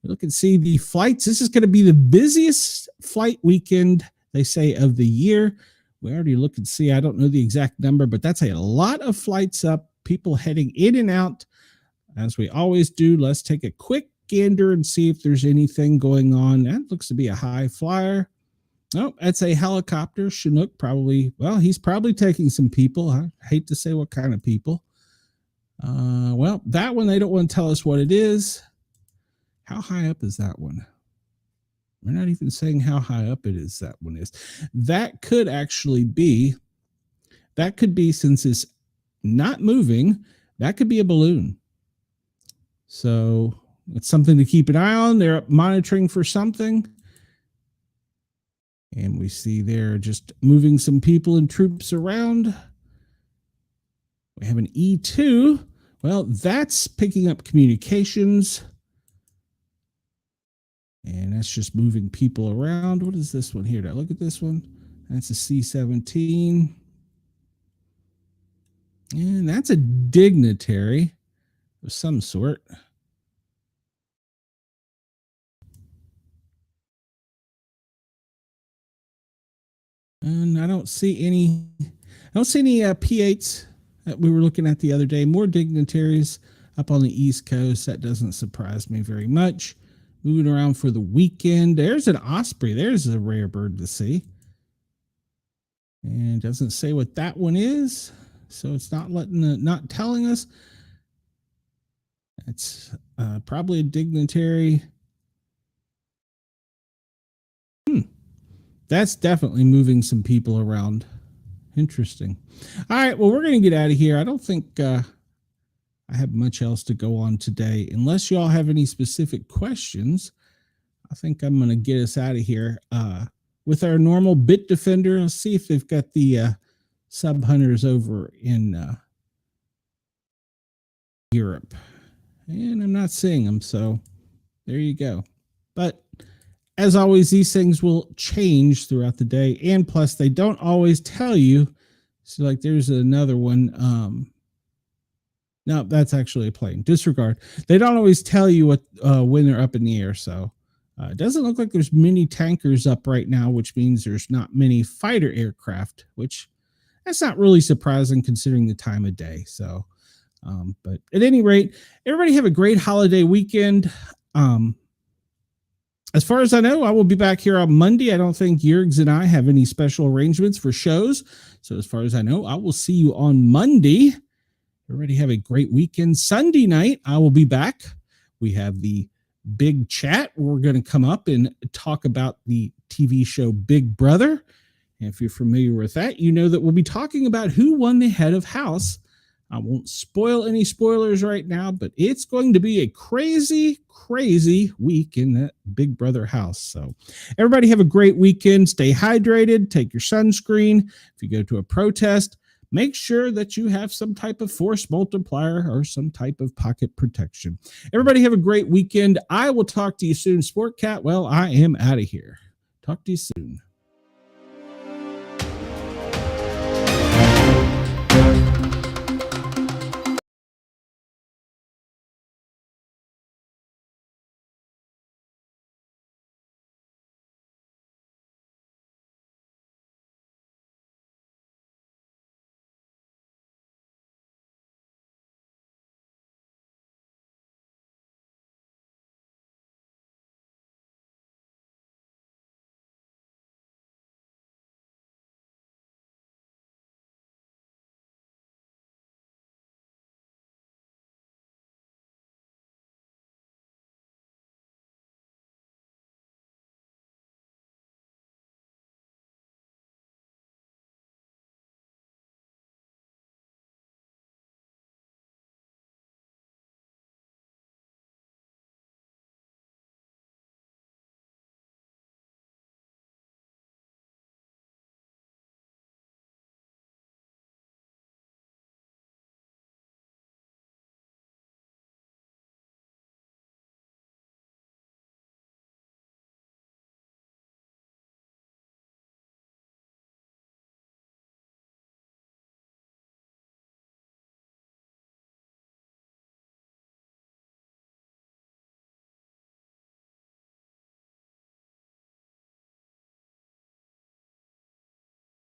Look and see the flights. This is going to be the busiest flight weekend, they say, of the year. We already look and see. I don't know the exact number, but that's a lot of flights up, people heading in and out. As we always do, let's take a quick gander and see if there's anything going on. That looks to be a high flyer. Oh, that's a helicopter. Chinook probably, well, he's probably taking some people. I hate to say what kind of people. Well, that one, they don't want to tell us what it is. How high up is that one? We're not even saying how high up it is that one is. That could be, since it's not moving, that could be a balloon. So it's something to keep an eye on. They're monitoring for something. And we see they're just moving some people and troops around. We have an E2. Well, that's picking up communications. And that's just moving people around. What is this one here? Did I look at this one? That's a C-17. And that's a dignitary of some sort. And I don't see any P8s that we were looking at the other day. More dignitaries up on the East Coast. That doesn't surprise me very much. Moving around for the weekend. There's an osprey. There's a rare bird to see. And it doesn't say what that one is. So it's not telling us. It's probably a dignitary. That's definitely moving some people around. Interesting. All right. Well, we're going to get out of here. I don't think I have much else to go on today. Unless y'all have any specific questions, I think I'm going to get us out of here with our normal bit defender. Let's see if they've got the sub hunters over in Europe. And I'm not seeing them. So there you go. But as always, these things will change throughout the day. And plus, they don't always tell you. So like there's another one. No, that's actually a plane. Disregard. They don't always tell you what when they're up in the air. So it doesn't look like there's many tankers up right now, which means there's not many fighter aircraft, which that's not really surprising considering the time of day. So, but at any rate, everybody have a great holiday weekend. As far as I know, I will be back here on Monday. I don't think Jurgs and I have any special arrangements for shows. So as far as I know, I will see you on Monday. Everybody have a great weekend. Sunday night, I will be back. We have the big chat. We're going to come up and talk about the TV show Big Brother. And if you're familiar with that, you know that we'll be talking about who won the head of house. I won't spoil any spoilers right now, but it's going to be a crazy, crazy week in that Big Brother house. So everybody have a great weekend. Stay hydrated. Take your sunscreen. If you go to a protest, make sure that you have some type of force multiplier or some type of pocket protection. Everybody have a great weekend. I will talk to you soon. Sportcat, well, I am out of here. Talk to you soon.